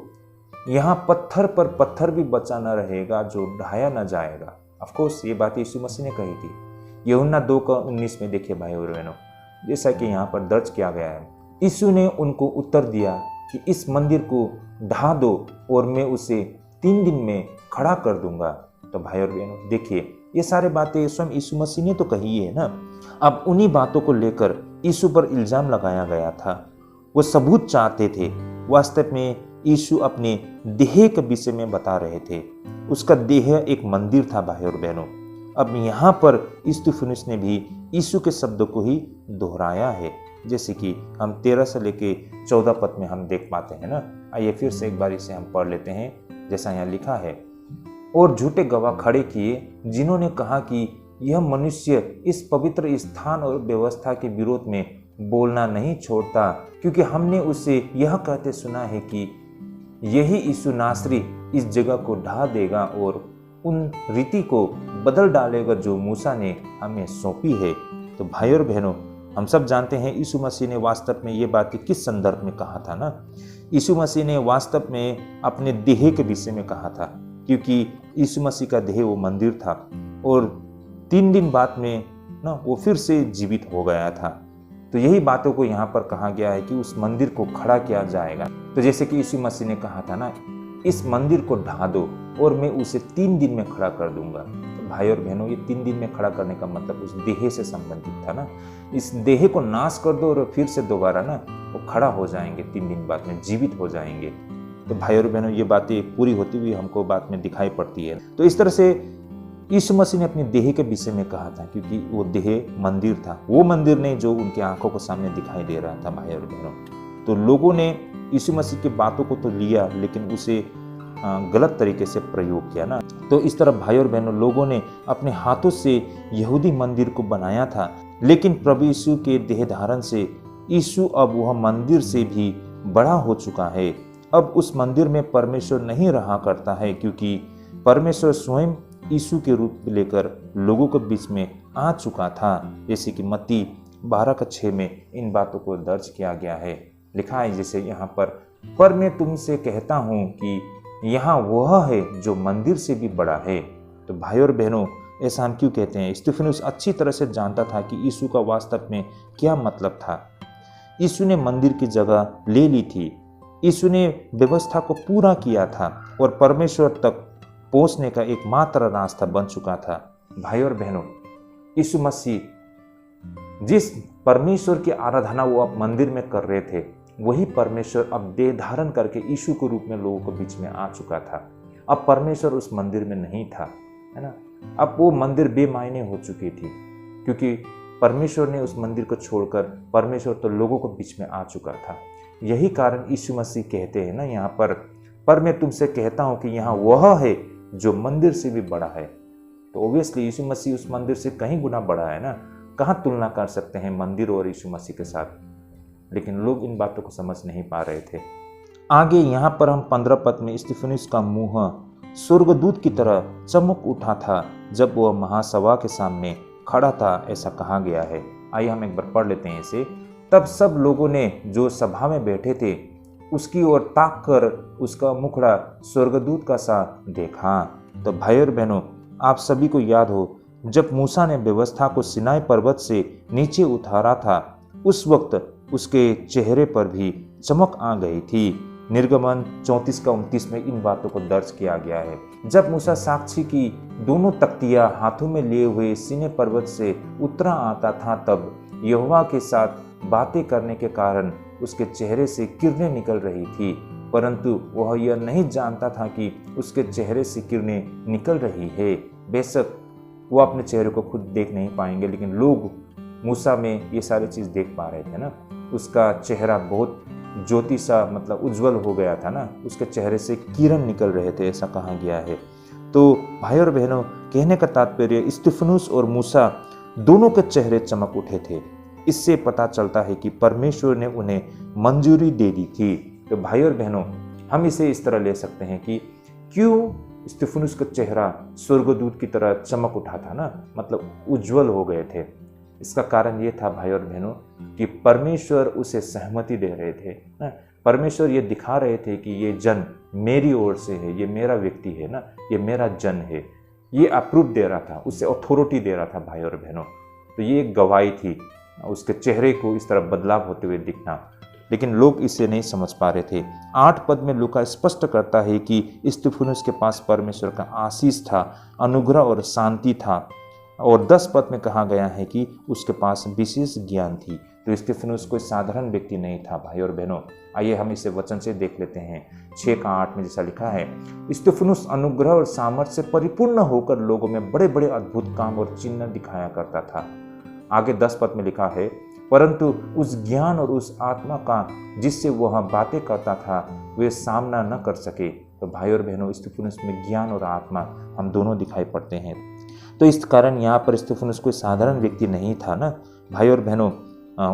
यहाँ पत्थर पर पत्थर भी बचा न रहेगा जो ढाया न जाएगा। ऑफकोर्स ये बात यीशु मसीह ने कही थी। यूहन्ना 2:19 में देखिए भाई और बहनों, जैसा कि यहाँ पर दर्ज किया गया है। यीशु ने उनको उत्तर दिया कि इस मंदिर को ढा दो और मैं उसे 3 दिन में खड़ा कर दूंगा। तो भाई और बहनों देखिए, ये सारे बातें स्वयं यीशु मसीह ने तो कही है ना। अब उन्हीं बातों को लेकर यीशु पर इल्जाम लगाया गया था। वो सबूत चाहते थे। वास्तव में यीशु अपने देह के विषय में बता रहे थे। उसका देह एक मंदिर था भाई और बहनों। अब यहाँ पर स्टीफनुस ने भी यीशु के शब्दों को ही दोहराया है, जैसे कि हम 13 से लेके 14 पद में हम देख पाते हैं ना। आइए फिर से एक बार इसे हम पढ़ लेते हैं, जैसा यहाँ लिखा है। और झूठे गवाह खड़े किए, जिन्होंने कहा कि यह मनुष्य इस पवित्र स्थान और व्यवस्था के विरोध में बोलना नहीं छोड़ता, क्योंकि हमने उसे यह कहते सुना है कि यही यीशु नासरी इस जगह को ढा देगा और उन रीति को बदल डालेगा जो मूसा ने हमें सौंपी है। तो भाई और बहनों, हम सब जानते हैं यीशु मसीह ने वास्तव में ये बातें किस संदर्भ में कहा था ना। यीशु मसीह ने वास्तव में अपने देह के विषय में कहा था, क्योंकि यीशु मसीह का देह वो मंदिर था और 3 दिन बाद में ना वो फिर से जीवित हो गया था। तो यही बातों को यहाँ पर कहा गया है कि उस मंदिर को खड़ा किया जाएगा। तो जैसे कि यीशु मसीह ने कहा था ना, इस मंदिर को ढा दो और मैं उसे 3 दिन में खड़ा कर दूंगा। तो भाई और बहनों, ये 3 दिन में खड़ा करने का मतलब उस देह से संबंधित था ना। इस देह को नाश कर दो और फिर से दोबारा ना वो खड़ा हो जाएंगे, 3 दिन बाद में जीवित हो जाएंगे। तो भाई और बहनों ये बातें पूरी होती हुई हमको बाद में दिखाई पड़ती है। तो इस तरह से यीशु मसीह ने अपनी देह के विषय में कहा था, क्योंकि वो देह मंदिर था, वो मंदिर नहीं जो उनकी आंखों को सामने दिखाई दे रहा था भाई और बहनों। तो लोगों ने यीशु मसीह की बातों को तो लिया, लेकिन उसे गलत तरीके से प्रयोग किया ना। तो इस तरह भाई और बहनों, लोगों ने अपने हाथों से यहूदी मंदिर को बनाया था, लेकिन प्रभु यीशु के देह धारण से यीशु अब वह मंदिर से भी बड़ा हो चुका है। अब उस मंदिर में परमेश्वर नहीं रहा करता है, क्योंकि परमेश्वर स्वयं यीशु के रूप लेकर लोगों के बीच में आ चुका था। जैसे कि मत्ती 12:6 में इन बातों को दर्ज किया गया है। लिखा है जैसे यहाँ पर मैं तुमसे कहता हूँ कि यहाँ वह है जो मंदिर से भी बड़ा है। तो भाई और बहनों, ऐसा हम क्यों कहते हैं? स्तिफनुस अच्छी तरह से जानता था कि यीशु का वास्तव में क्या मतलब था। यीशु ने मंदिर की जगह ले ली थी, यीशु ने व्यवस्था को पूरा किया था और परमेश्वर तक पहुंचने का एकमात्र रास्ता बन चुका था। भाई और बहनों, यीशु मसीह जिस परमेश्वर की आराधना वो अब मंदिर में कर रहे थे, वही परमेश्वर अब देह धारण करके यीशु के रूप में लोगों के बीच में आ चुका था। अब परमेश्वर उस मंदिर में नहीं था, है ना। अब वो मंदिर बेमायने हो चुकी थी, क्योंकि परमेश्वर ने उस मंदिर को छोड़कर परमेश्वर तो लोगों के बीच में आ चुका था। यही कारण यीशु मसीह कहते हैं ना यहाँ पर मैं तुमसे कहता हूँ कि यहाँ वह है जो मंदिर से भी बड़ा है। तो ऑब्वियसली यीशु मसीह उस मंदिर से कहीं गुना बड़ा है ना। कहाँ तुलना कर सकते हैं मंदिर और यीशु मसीह के साथ? लेकिन लोग इन बातों को समझ नहीं पा रहे थे। आगे यहाँ पर हम 15 पद में स्तिफनुस का मुंह स्वर्गदूत की तरह चमक उठा था जब वह महासभा के सामने खड़ा था, ऐसा कहा गया है। आइए हम एक बार पढ़ लेते हैं इसे। तब सब लोगों ने जो सभा में बैठे थे उसकी ओर ताक कर उसका मुखड़ा स्वर्गदूत का सा देखा। तो भाई और बहनों, आप सभी को याद हो, जब मूसा ने व्यवस्था को सिनाई पर्वत से नीचे उतारा था, उस वक्त उसके चेहरे पर भी चमक आ गई थी। निर्गमन 34:29 में इन बातों को दर्ज किया गया है। जब मूसा साक्षी की दोनों तख्तियां हाथों में लिए हुए सीने पर्वत से उतरा आता था, तब यहोवा के साथ बातें करने के कारण उसके चेहरे से किरणें निकल रही थी, परंतु वह यह नहीं जानता था कि उसके चेहरे से किरणें निकल रही है। बेशक वो अपने चेहरे को खुद देख नहीं पाएंगे, लेकिन लोग मूसा में ये सारी चीज़ देख पा रहे थे ना। उसका चेहरा बहुत ज्योति सा, मतलब उज्जवल हो गया था ना, उसके चेहरे से किरण निकल रहे थे, ऐसा कहा गया है। तो भाई और बहनों, कहने का तात्पर्य स्तिफनुस और मूसा दोनों के चेहरे चमक उठे थे। इससे पता चलता है कि परमेश्वर ने उन्हें मंजूरी दे दी थी। तो भाई और बहनों, हम इसे इस तरह ले सकते हैं कि क्यों स्तिफनुस का चेहरा स्वर्गदूत की तरह चमक उठा था ना, मतलब उज्जवल हो गए थे। इसका कारण ये था भाई और बहनों कि परमेश्वर उसे सहमति दे रहे थे ना। परमेश्वर ये दिखा रहे थे कि ये जन मेरी ओर से है, ये मेरा व्यक्ति है ना, ये मेरा जन है। ये अप्रूव दे रहा था, उससे अथॉरिटी दे रहा था भाई और बहनों। तो ये एक गवाही थी, उसके चेहरे को इस तरह बदलाव होते हुए दिखना। लेकिन लोग इसे नहीं समझ पा रहे थे। 8 पद में लूका स्पष्ट करता है कि स्तिफनुस के पास परमेश्वर का आशीष था, अनुग्रह और शांति था। और 10 पद में कहा गया है कि उसके पास विशेष ज्ञान थी। तो स्तिफनुस कोई साधारण व्यक्ति नहीं था भाई और बहनों। आइए हम इसे वचन से देख लेते हैं। 6:8 में जैसा लिखा है, स्तिफनुस अनुग्रह और सामर्थ्य से परिपूर्ण होकर लोगों में बड़े बड़े अद्भुत काम और चिन्ह दिखाया करता था। आगे 10 पद में लिखा है, परंतु उस ज्ञान और उस आत्मा का जिससे वह बातें करता था, वे सामना न कर सके। तो भाई और बहनों, स्तिफनुस में ज्ञान और आत्मा हम दोनों दिखाई पड़ते हैं। तो इस कारण यहाँ पर स्तिफनुस कोई साधारण व्यक्ति नहीं था ना भाई और बहनों।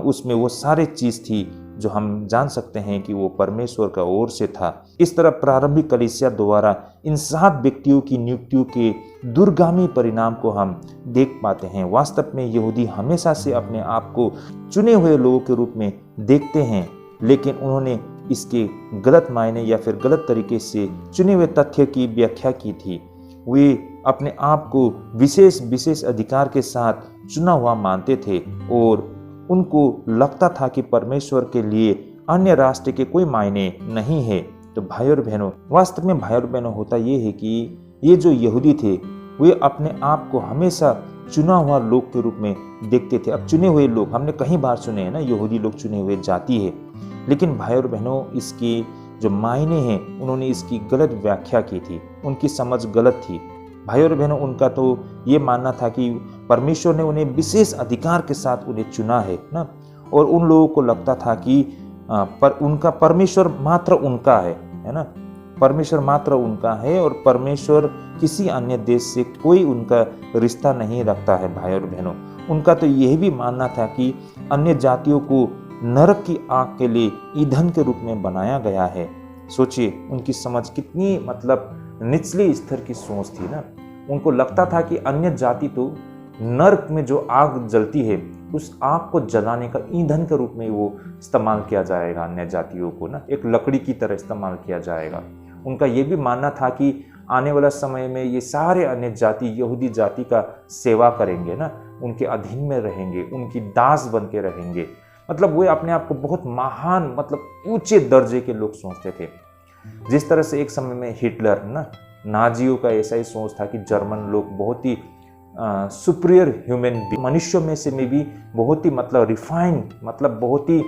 उसमें वो सारी चीज़ थी जो हम जान सकते हैं कि वो परमेश्वर का ओर से था। इस तरह प्रारंभिक कलीसिया द्वारा इन 7 व्यक्तियों की नियुक्तियों के दूरगामी परिणाम को हम देख पाते हैं। वास्तव में यहूदी हमेशा से अपने आप को चुने हुए लोगों के रूप में देखते हैं, लेकिन उन्होंने इसके गलत मायने या फिर गलत तरीके से चुने हुए तथ्य की व्याख्या की थी। वे अपने आप को विशेष अधिकार के साथ चुना हुआ मानते थे और उनको लगता था कि परमेश्वर के लिए अन्य रास्ते के कोई मायने नहीं है। तो भाई और बहनों, वास्तव में भाई और बहनों, होता ये है कि ये जो यहूदी थे वे अपने आप को हमेशा चुना हुआ लोग के रूप में देखते थे। अब चुने हुए लोग हमने कई बार सुने हैं ना, यहूदी लोग चुने हुए जाति है। लेकिन भाई और बहनों, इसकी जो मायने हैं उन्होंने इसकी गलत व्याख्या की थी, उनकी समझ गलत थी। भाई और बहनों, उनका तो ये मानना था कि परमेश्वर ने उन्हें विशेष अधिकार के साथ उन्हें चुना है ना, और उन लोगों को लगता था कि पर उनका परमेश्वर मात्र उनका है ना, परमेश्वर मात्र उनका है और परमेश्वर किसी अन्य देश से कोई उनका रिश्ता नहीं रखता है। भाई और बहनों, उनका तो यह भी मानना था कि अन्य जातियों को नरक की आग के लिए ईंधन के रूप में बनाया गया है। सोचिए उनकी समझ कितनी मतलब निचले स्तर की सोच थी ना। उनको लगता था कि अन्य जाति तो नरक में जो आग जलती है उस आग को जलाने का ईंधन के रूप में वो इस्तेमाल किया जाएगा, अन्य जातियों को ना एक लकड़ी की तरह इस्तेमाल किया जाएगा। उनका ये भी मानना था कि आने वाला समय में ये सारे अन्य जाति यहूदी जाति का सेवा करेंगे ना, उनके अधीन में रहेंगे, उनकी दास बन के रहेंगे। मतलब वे अपने आप को बहुत महान मतलब ऊंचे दर्जे के लोग सोचते थे। जिस तरह से एक समय में हिटलर ना, नाजियों का ऐसा ही सोच था कि जर्मन लोग बहुत ही सुपीरियर ह्यूमन मनुष्यों में से भी बहुत ही मतलब रिफाइंड, मतलब बहुत ही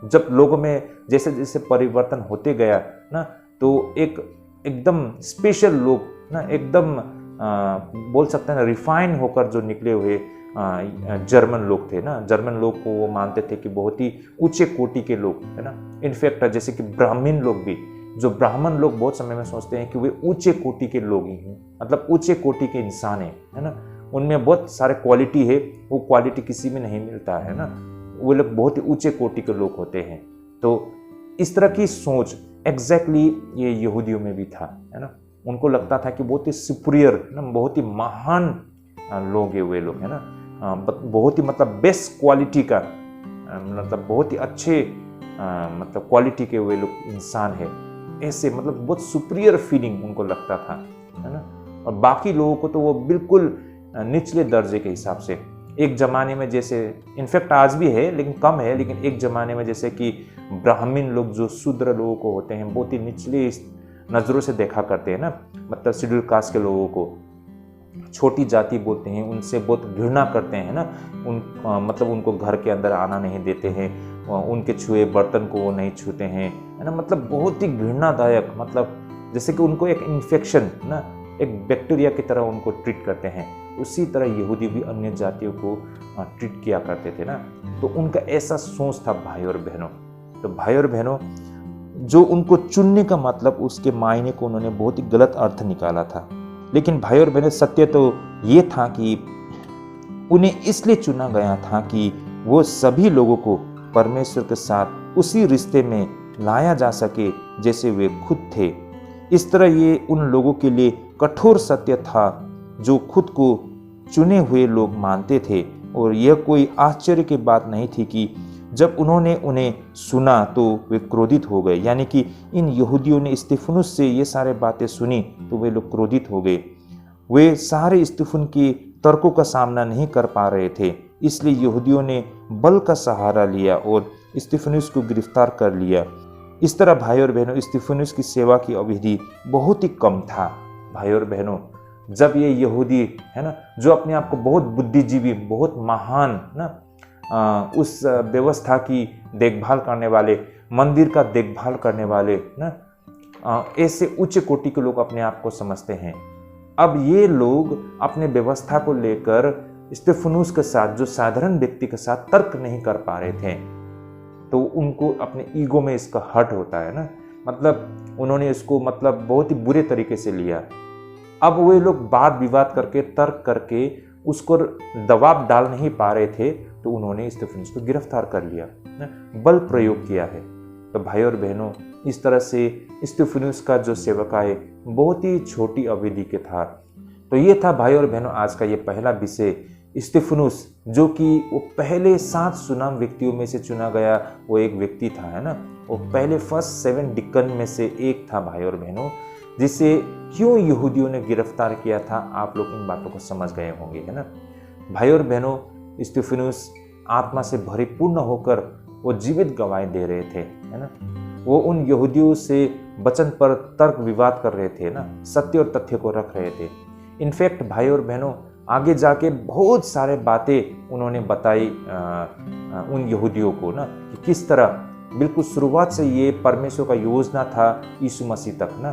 जब लोगों में जैसे जैसे परिवर्तन होते गया ना, तो एकदम स्पेशल लोग ना, एकदम बोल सकते हैं ना रिफाइन होकर जो निकले हुए जर्मन लोग थे ना, जर्मन लोग को वो मानते थे कि बहुत ही ऊंचे कोटि के लोग है ना। इनफैक्ट जैसे कि ब्राह्मण लोग भी, जो ब्राह्मण लोग बहुत समय में सोचते हैं कि वे ऊंचे कोटि के लोग ही हैं, मतलब ऊंचे कोटि के इंसान है ना। उनमें बहुत सारे क्वालिटी है, वो क्वालिटी किसी में नहीं मिलता है ना। वो लोग बहुत ही ऊंचे कोटि के लोग होते हैं। तो इस तरह की सोच एग्जैक्टली ये यहूदियों में भी था है ना। उनको लगता था कि बहुत ही सुपीरियर ना, बहुत ही महान लोग है वे लोग है ना, बहुत ही मतलब बेस्ट क्वालिटी का, मतलब बहुत ही अच्छे मतलब क्वालिटी के वे लोग इंसान है, ऐसे मतलब बहुत सुपीरियर फीलिंग उनको लगता था है ना। और बाकी लोगों को तो वो बिल्कुल निचले दर्जे के हिसाब से, एक जमाने में जैसे इनफैक्ट आज भी है लेकिन कम है, लेकिन एक जमाने में जैसे कि ब्राह्मण लोग जो शूद्र लोगों को होते हैं बहुत ही निचले नज़रों से देखा करते हैं ना, मतलब शेड्यूल कास्ट के लोगों को छोटी जाति बोलते हैं, उनसे बहुत घृणा करते हैं ना। मतलब उनको घर के अंदर आना नहीं देते हैं, उनके छुए बर्तन को वो नहीं छूते हैं है ना। मतलब बहुत ही घृणादायक, मतलब जैसे कि उनको एक इन्फेक्शन ना, एक बैक्टीरिया की तरह उनको ट्रीट करते हैं। उसी तरह यहूदी भी अन्य जातियों को ट्रीट किया करते थे ना। तो उनका ऐसा सोच था भाई और बहनों। तो भाई और बहनों, जो उनको चुनने का मतलब उसके मायने को उन्होंने बहुत ही गलत अर्थ निकाला था। लेकिन भाई और बहनों, सत्य तो ये था कि उन्हें इसलिए चुना गया था कि वो सभी लोगों को परमेश्वर के साथ उसी रिश्ते में लाया जा सके जैसे वे खुद थे। इस तरह ये उन लोगों के लिए कठोर सत्य था जो खुद को चुने हुए लोग मानते थे। और यह कोई आश्चर्य की बात नहीं थी कि जब उन्होंने उन्हें सुना तो वे क्रोधित हो गए। यानी कि इन यहूदियों ने स्तिफनुस से ये सारे बातें सुनी तो वे लोग क्रोधित हो गए। वे सारे स्तिफन के तर्कों का सामना नहीं कर पा रहे थे, इसलिए यहूदियों ने बल का सहारा लिया और स्तिफनुस को गिरफ्तार कर लिया। इस तरह भाई और बहनों, स्तिफनुस की सेवा की अवधि बहुत ही कम था। भाई और बहनों, जब ये यहूदी है ना, जो अपने आप को बहुत बुद्धिजीवी, बहुत महान ना, उस व्यवस्था की देखभाल करने वाले, मंदिर का देखभाल करने वाले ना, ऐसे उच्च कोटि के लोग अपने आप को समझते हैं। अब ये लोग अपने व्यवस्था को लेकर स्तिफनुस के साथ, जो साधारण व्यक्ति के साथ तर्क नहीं कर पा रहे थे, तो उनको अपने ईगो में इसका हर्ट होता है ना। मतलब उन्होंने इसको मतलब बहुत ही बुरे तरीके से लिया। अब वे लोग वाद विवाद करके, तर्क करके उसको दबाव डाल नहीं पा रहे थे, तो उन्होंने स्तिफनुस को गिरफ्तार कर लिया, बल प्रयोग किया है। तो भाई और बहनों, इस तरह से स्तिफनुस का जो सेवकाय बहुत ही छोटी अवधि के था। तो ये था भाई और बहनों आज का ये पहला विषय, स्तिफनुस, जो कि वो पहले 7 सुनाम व्यक्तियों में से चुना गया वो एक व्यक्ति था है ना। वो पहले फर्स्ट 7 डिकन में से एक था भाई और बहनों, जिसे क्यों यहूदियों ने गिरफ्तार किया था, आप लोग इन बातों को समझ गए होंगे है ना। भाई और बहनों, स्तिफनुस आत्मा से भरिपूर्ण होकर वो जीवित गवाही दे रहे थे है ना। वो उन यहूदियों से वचन पर तर्क विवाद कर रहे थे ना, सत्य और तथ्य को रख रहे थे। इनफैक्ट भाई और बहनों, आगे जाके बहुत सारे बातें उन्होंने बताई उन यहूदियों को ना, कि किस तरह बिल्कुल शुरुआत से ये परमेश्वर का योजना था यीशु मसीह तक ना,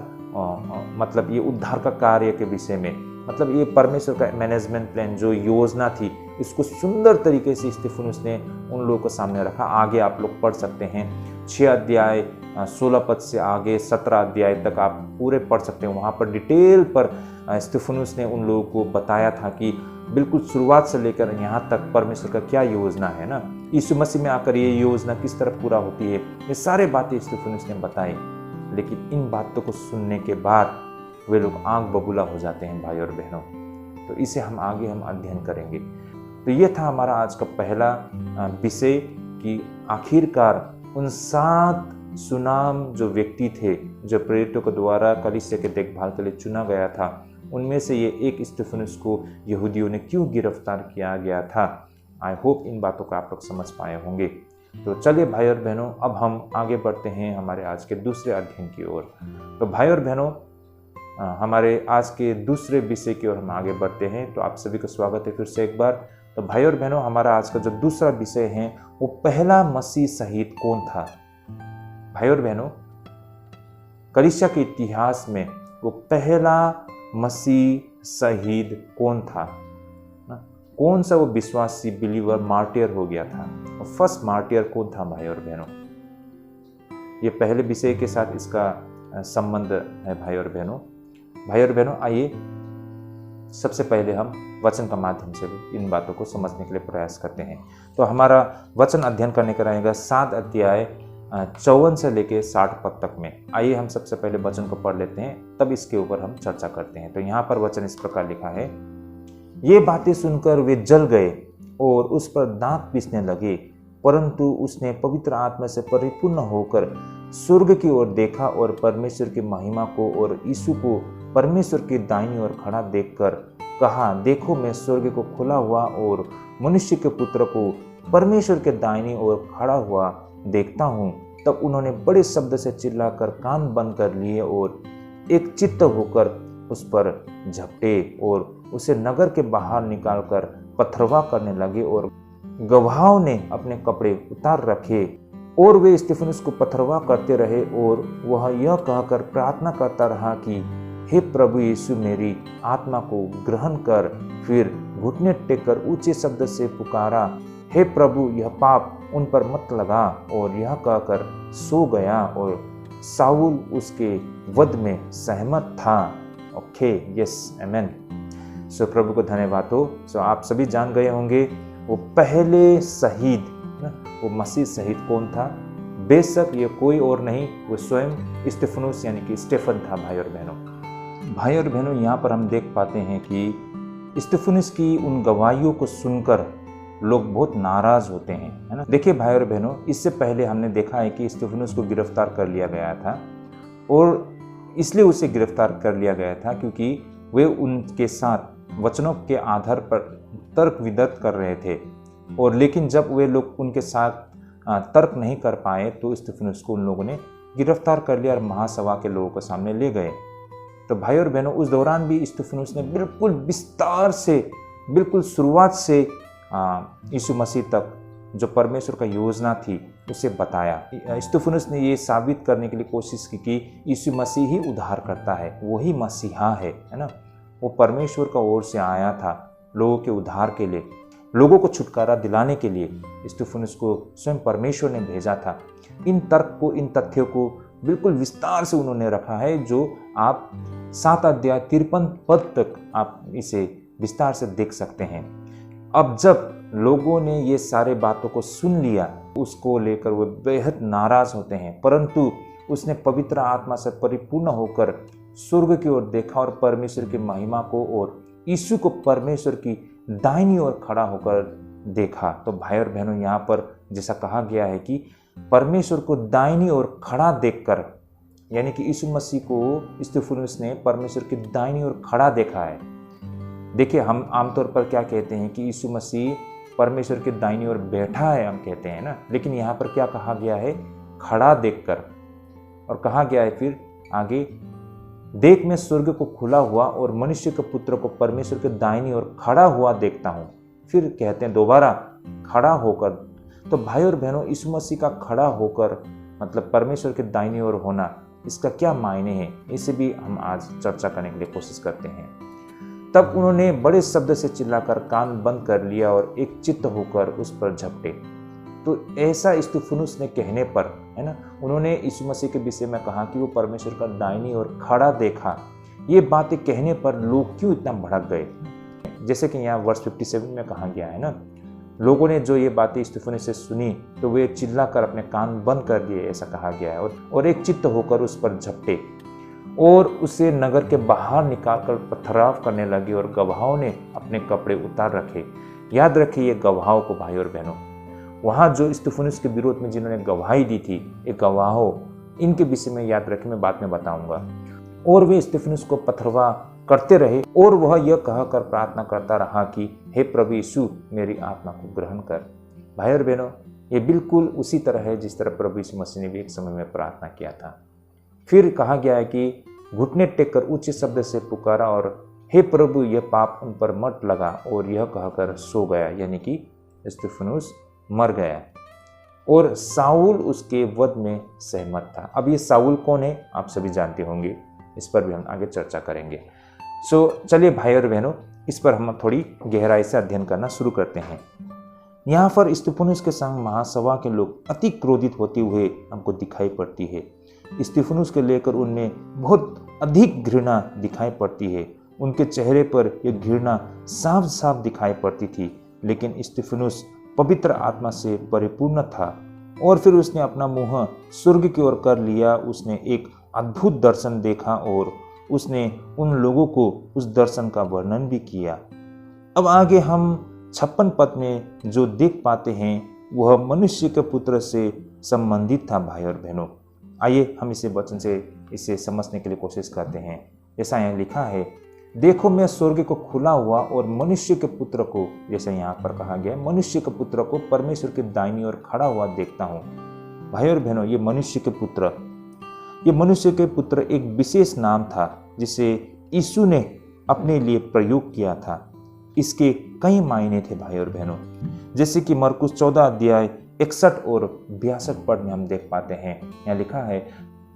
मतलब ये उद्धार का कार्य के विषय में, मतलब ये परमेश्वर का मैनेजमेंट प्लान जो योजना थी, इसको सुंदर तरीके से स्तिफनुस ने उन लोगों को सामने रखा। आगे आप लोग पढ़ सकते हैं 6 अध्याय 16 पद से आगे 17 अध्याय तक आप पूरे पढ़ सकते हैं। वहाँ पर डिटेल पर स्तिफनुस ने उन लोगों को बताया था कि बिल्कुल शुरुआत से लेकर यहाँ तक परमेश्वर का क्या योजना है ना, यीशु मसीह में आकर ये योजना किस तरह पूरा होती है, ये सारे बातें स्तिफनुस ने बताई। लेकिन इन बातों को सुनने के बाद वे लोग आंख बबूला हो जाते हैं भाई और बहनों। तो इसे हम आगे अध्ययन करेंगे। तो ये था हमारा आज का पहला विषय कि आखिरकार उन 7 सुनाम जो व्यक्ति थे जो प्रेरितों के द्वारा कलीसिया के देखभाल के लिए चुना गया था, उनमें से ये एक स्तिफनुस को यहूदियों ने क्यों गिरफ्तार किया गया था। आई होप इन बातों को आप लोग समझ पाए होंगे। तो चलिए भाई और बहनों, अब हम आगे बढ़ते हैं हमारे आज के दूसरे अध्ययन की ओर। तो भाई और बहनों, हमारे आज के दूसरे विषय की ओर हम आगे बढ़ते हैं। तो आप सभी को स्वागत है फिर से एक बार। तो भाई और बहनों, हमारा आज का जो दूसरा विषय है वो पहला मसीह शहीद कौन था। भाई और बहनों, कलीसिया के इतिहास में वो पहला मसीह शहीद कौन था, कौन सा वो विश्वासी बिलीवर मार्टियर हो गया था, फर्स्ट मार्टियर कौन था भाई और बहनों। ये पहले विषय के साथ इसका संबंध है भाई और बहनों। भाई और बहनों, आइए सबसे पहले हम वचन का माध्यम से इन बातों को समझने के लिए प्रयास करते हैं। तो हमारा वचन अध्ययन करने का रहेगा 7 अध्याय 54 से लेके 60 पद तक में। आइए हम सबसे पहले वचन को पढ़ लेते हैं, तब इसके ऊपर हम चर्चा करते हैं। तो यहाँ पर वचन इस प्रकार लिखा है, ये बातें सुनकर वे जल गए और उस पर दांत पीसने लगे, परंतु उसने पवित्र आत्मा से परिपूर्ण होकर स्वर्ग की ओर देखा और परमेश्वर की महिमा को और यीशु को परमेश्वर की दाहिनी ओर खड़ा देखकर कहा, देखो मैं स्वर्ग को खुला हुआ और मनुष्य के पुत्र को परमेश्वर के दाहिनी ओर खड़ा हुआ देखता हूँ। तब उन्होंने बड़े शब्द से चिल्लाकर कान बंद कर लिए और एक चित्त होकर उस पर झपटे और उसे नगर के बाहर निकालकर पथरवाह करने लगे और गवाहों ने अपने कपड़े उतार रखे और वे स्तिफनुस को पथरवाह करते रहे। और वह यह कहकर प्रार्थना करता रहा कि हे प्रभु यीशु, मेरी आत्मा को ग्रहण कर। फिर घुटने टेककर ऊंचे शब्द से पुकारा, हे प्रभु, यह पाप उन पर मत लगा। और यह कहकर सो गया और साउल उसके वध में सहमत था। ओके, यस, आमेन। सो प्रभु को धन्यवाद हो। सो आप सभी जान गए होंगे वो पहले शहीद, वो मसीह शहीद कौन था। बेशक ये कोई और नहीं, वो स्वयं स्तिफनुस यानी कि स्टेफन था। भाई और बहनों, यहाँ पर हम देख पाते हैं कि स्तिफनुस की उन गवाहियों को सुनकर लोग बहुत नाराज होते हैं, है ना। देखिए भाई और बहनों, इससे पहले हमने देखा है कि स्तिफनुस को गिरफ्तार कर लिया गया था और इसलिए उसे गिरफ्तार कर लिया गया था क्योंकि वे उनके साथ वचनों के आधार पर तर्क वितर्क कर रहे थे। और लेकिन जब वे लोग उनके साथ तर्क नहीं कर पाए तो स्तिफनुस को उन लोगों ने गिरफ्तार कर लिया और महासभा के लोगों को सामने ले गए। तो भाई और बहनों, उस दौरान भी स्तिफनुस ने बिल्कुल विस्तार से, बिल्कुल शुरुआत से यीशु मसीह तक जो परमेश्वर का योजना थी उसे बताया। स्तिफनुस ने ये साबित करने के लिए कोशिश की कि यीशु मसीह ही उद्धार करता है, वही मसीहा है ना। वो परमेश्वर का ओर से आया था लोगों के उद्धार के लिए, लोगों को छुटकारा दिलाने के लिए स्तिफनुस को स्वयं परमेश्वर ने भेजा था। इन तर्क को, इन तथ्यों को बिल्कुल विस्तार से उन्होंने रखा है, जो आप 7 अध्याय 53 पद तक आप इसे विस्तार से देख सकते हैं। अब जब लोगों ने ये सारे बातों को सुन लिया, उसको लेकर वो बेहद नाराज होते हैं, परंतु उसने पवित्र आत्मा से परिपूर्ण होकर स्वर्ग की ओर देखा और परमेश्वर की महिमा को और यीशु को परमेश्वर की दाहिनी ओर खड़ा होकर देखा। तो भाई और बहनों, यहाँ पर जैसा कहा गया है कि परमेश्वर को दाहिनी ओर खड़ा देखकर, यानी कि यीशु मसीह को स्तिफनुस ने परमेश्वर की दाहिनी ओर खड़ा देखा है। देखिए, हम आमतौर पर क्या कहते हैं कि यीशु मसीह परमेश्वर के दाहिनी ओर बैठा है, हम कहते हैं ना, लेकिन यहाँ पर क्या कहा गया है, खड़ा देखकर। और कहा गया है फिर आगे, देख मैं स्वर्ग को खुला हुआ और मनुष्य के पुत्र को परमेश्वर के दाहिनी ओर खड़ा हुआ देखता हूँ। फिर कहते हैं दोबारा खड़ा होकर, तो भाई और बहनों, यीशु मसीह का खड़ा होकर मतलब परमेश्वर के दाहिनी ओर होना, इसका क्या मायने हैं, इसे भी हम आज चर्चा करने के लिए कोशिश करते हैं। तब उन्होंने बड़े शब्द से चिल्लाकर कान बंद कर लिया और एक चित्त होकर उस पर झपटे। तो ऐसा स्तिफनुस ने कहने पर, है ना, उन्होंने यीशु मसीह के विषय में कहा कि वो परमेश्वर का दाहिनी ओर खड़ा देखा। ये बातें कहने पर लोग क्यों इतना भड़क गए? जैसे कि यहाँ वर्ष 57 में कहा गया है ना, लोगों ने जो ये बातें स्तिफनुस से सुनी तो वे चिल्लाकर अपने कान बंद कर दिए, ऐसा कहा गया है, और एक चित्त होकर उस पर झपटे और उसे नगर के बाहर निकालकर पथराव करने लगे और गवाहों ने अपने कपड़े उतार रखे। याद रखिए ये गवाहों को भाई और बहनों, वहाँ जो स्तिफनुस के विरोध में जिन्होंने गवाही दी थी, ये गवाहों, इनके विषय में याद रखिए, मैं बाद में बताऊंगा। और वे स्तिफनुस को पथरवा करते रहे और वह यह कहकर प्रार्थना करता रहा कि हे प्रभु यीशु, मेरी आत्मा को ग्रहण कर। भाई और बहनों, ये बिल्कुल उसी तरह है जिस तरह प्रभु यीशु मसीह ने भी एक समय में प्रार्थना किया था। फिर कहा गया है कि घुटने टेक कर ऊंचे शब्द से पुकारा और हे प्रभु, यह पाप उन पर मत लगा, और यह कहकर सो गया, यानी कि स्तिफनुस मर गया और साउल उसके वध में सहमत था। अब ये साउल कौन है, आप सभी जानते होंगे, इस पर भी हम आगे चर्चा करेंगे। चलिए भाई और बहनों, इस पर हम थोड़ी गहराई से अध्ययन करना शुरू करते हैं। यहाँ पर स्तिफनुस के संग महासभा के लोग अति क्रोधित होते हुए हमको दिखाई पड़ती है। स्तिफनुस के लेकर उनमें बहुत अधिक घृणा दिखाई पड़ती है। उनके चेहरे पर यह घृणा साफ साफ दिखाई पड़ती थी। लेकिन स्तिफनुस पवित्र आत्मा से परिपूर्ण था और फिर उसने अपना मुंह स्वर्ग की ओर कर लिया। उसने एक अद्भुत दर्शन देखा और उसने उन लोगों को उस दर्शन का वर्णन भी किया। अब आगे हम 56 पद में जो देख पाते हैं वह मनुष्य के पुत्र से संबंधित था। भाई और बहनों, आइए हम इसे वचन से इसे समझने के लिए कोशिश करते हैं। ऐसा यहाँ लिखा है, देखो मैं स्वर्ग को खुला हुआ और मनुष्य के पुत्र को, जैसे यहाँ पर कहा गया, मनुष्य के पुत्र को परमेश्वर के दाहिनी ओर खड़ा हुआ देखता हूँ। भाई और बहनों, ये मनुष्य के पुत्र एक विशेष नाम था जिसे यीशु ने अपने लिए प्रयोग किया था। इसके कई मायने थे भाई और बहनों, जैसे कि मरकुस 14 अध्याय 61 और 62 पद में हम देख पाते हैं। यहाँ लिखा है,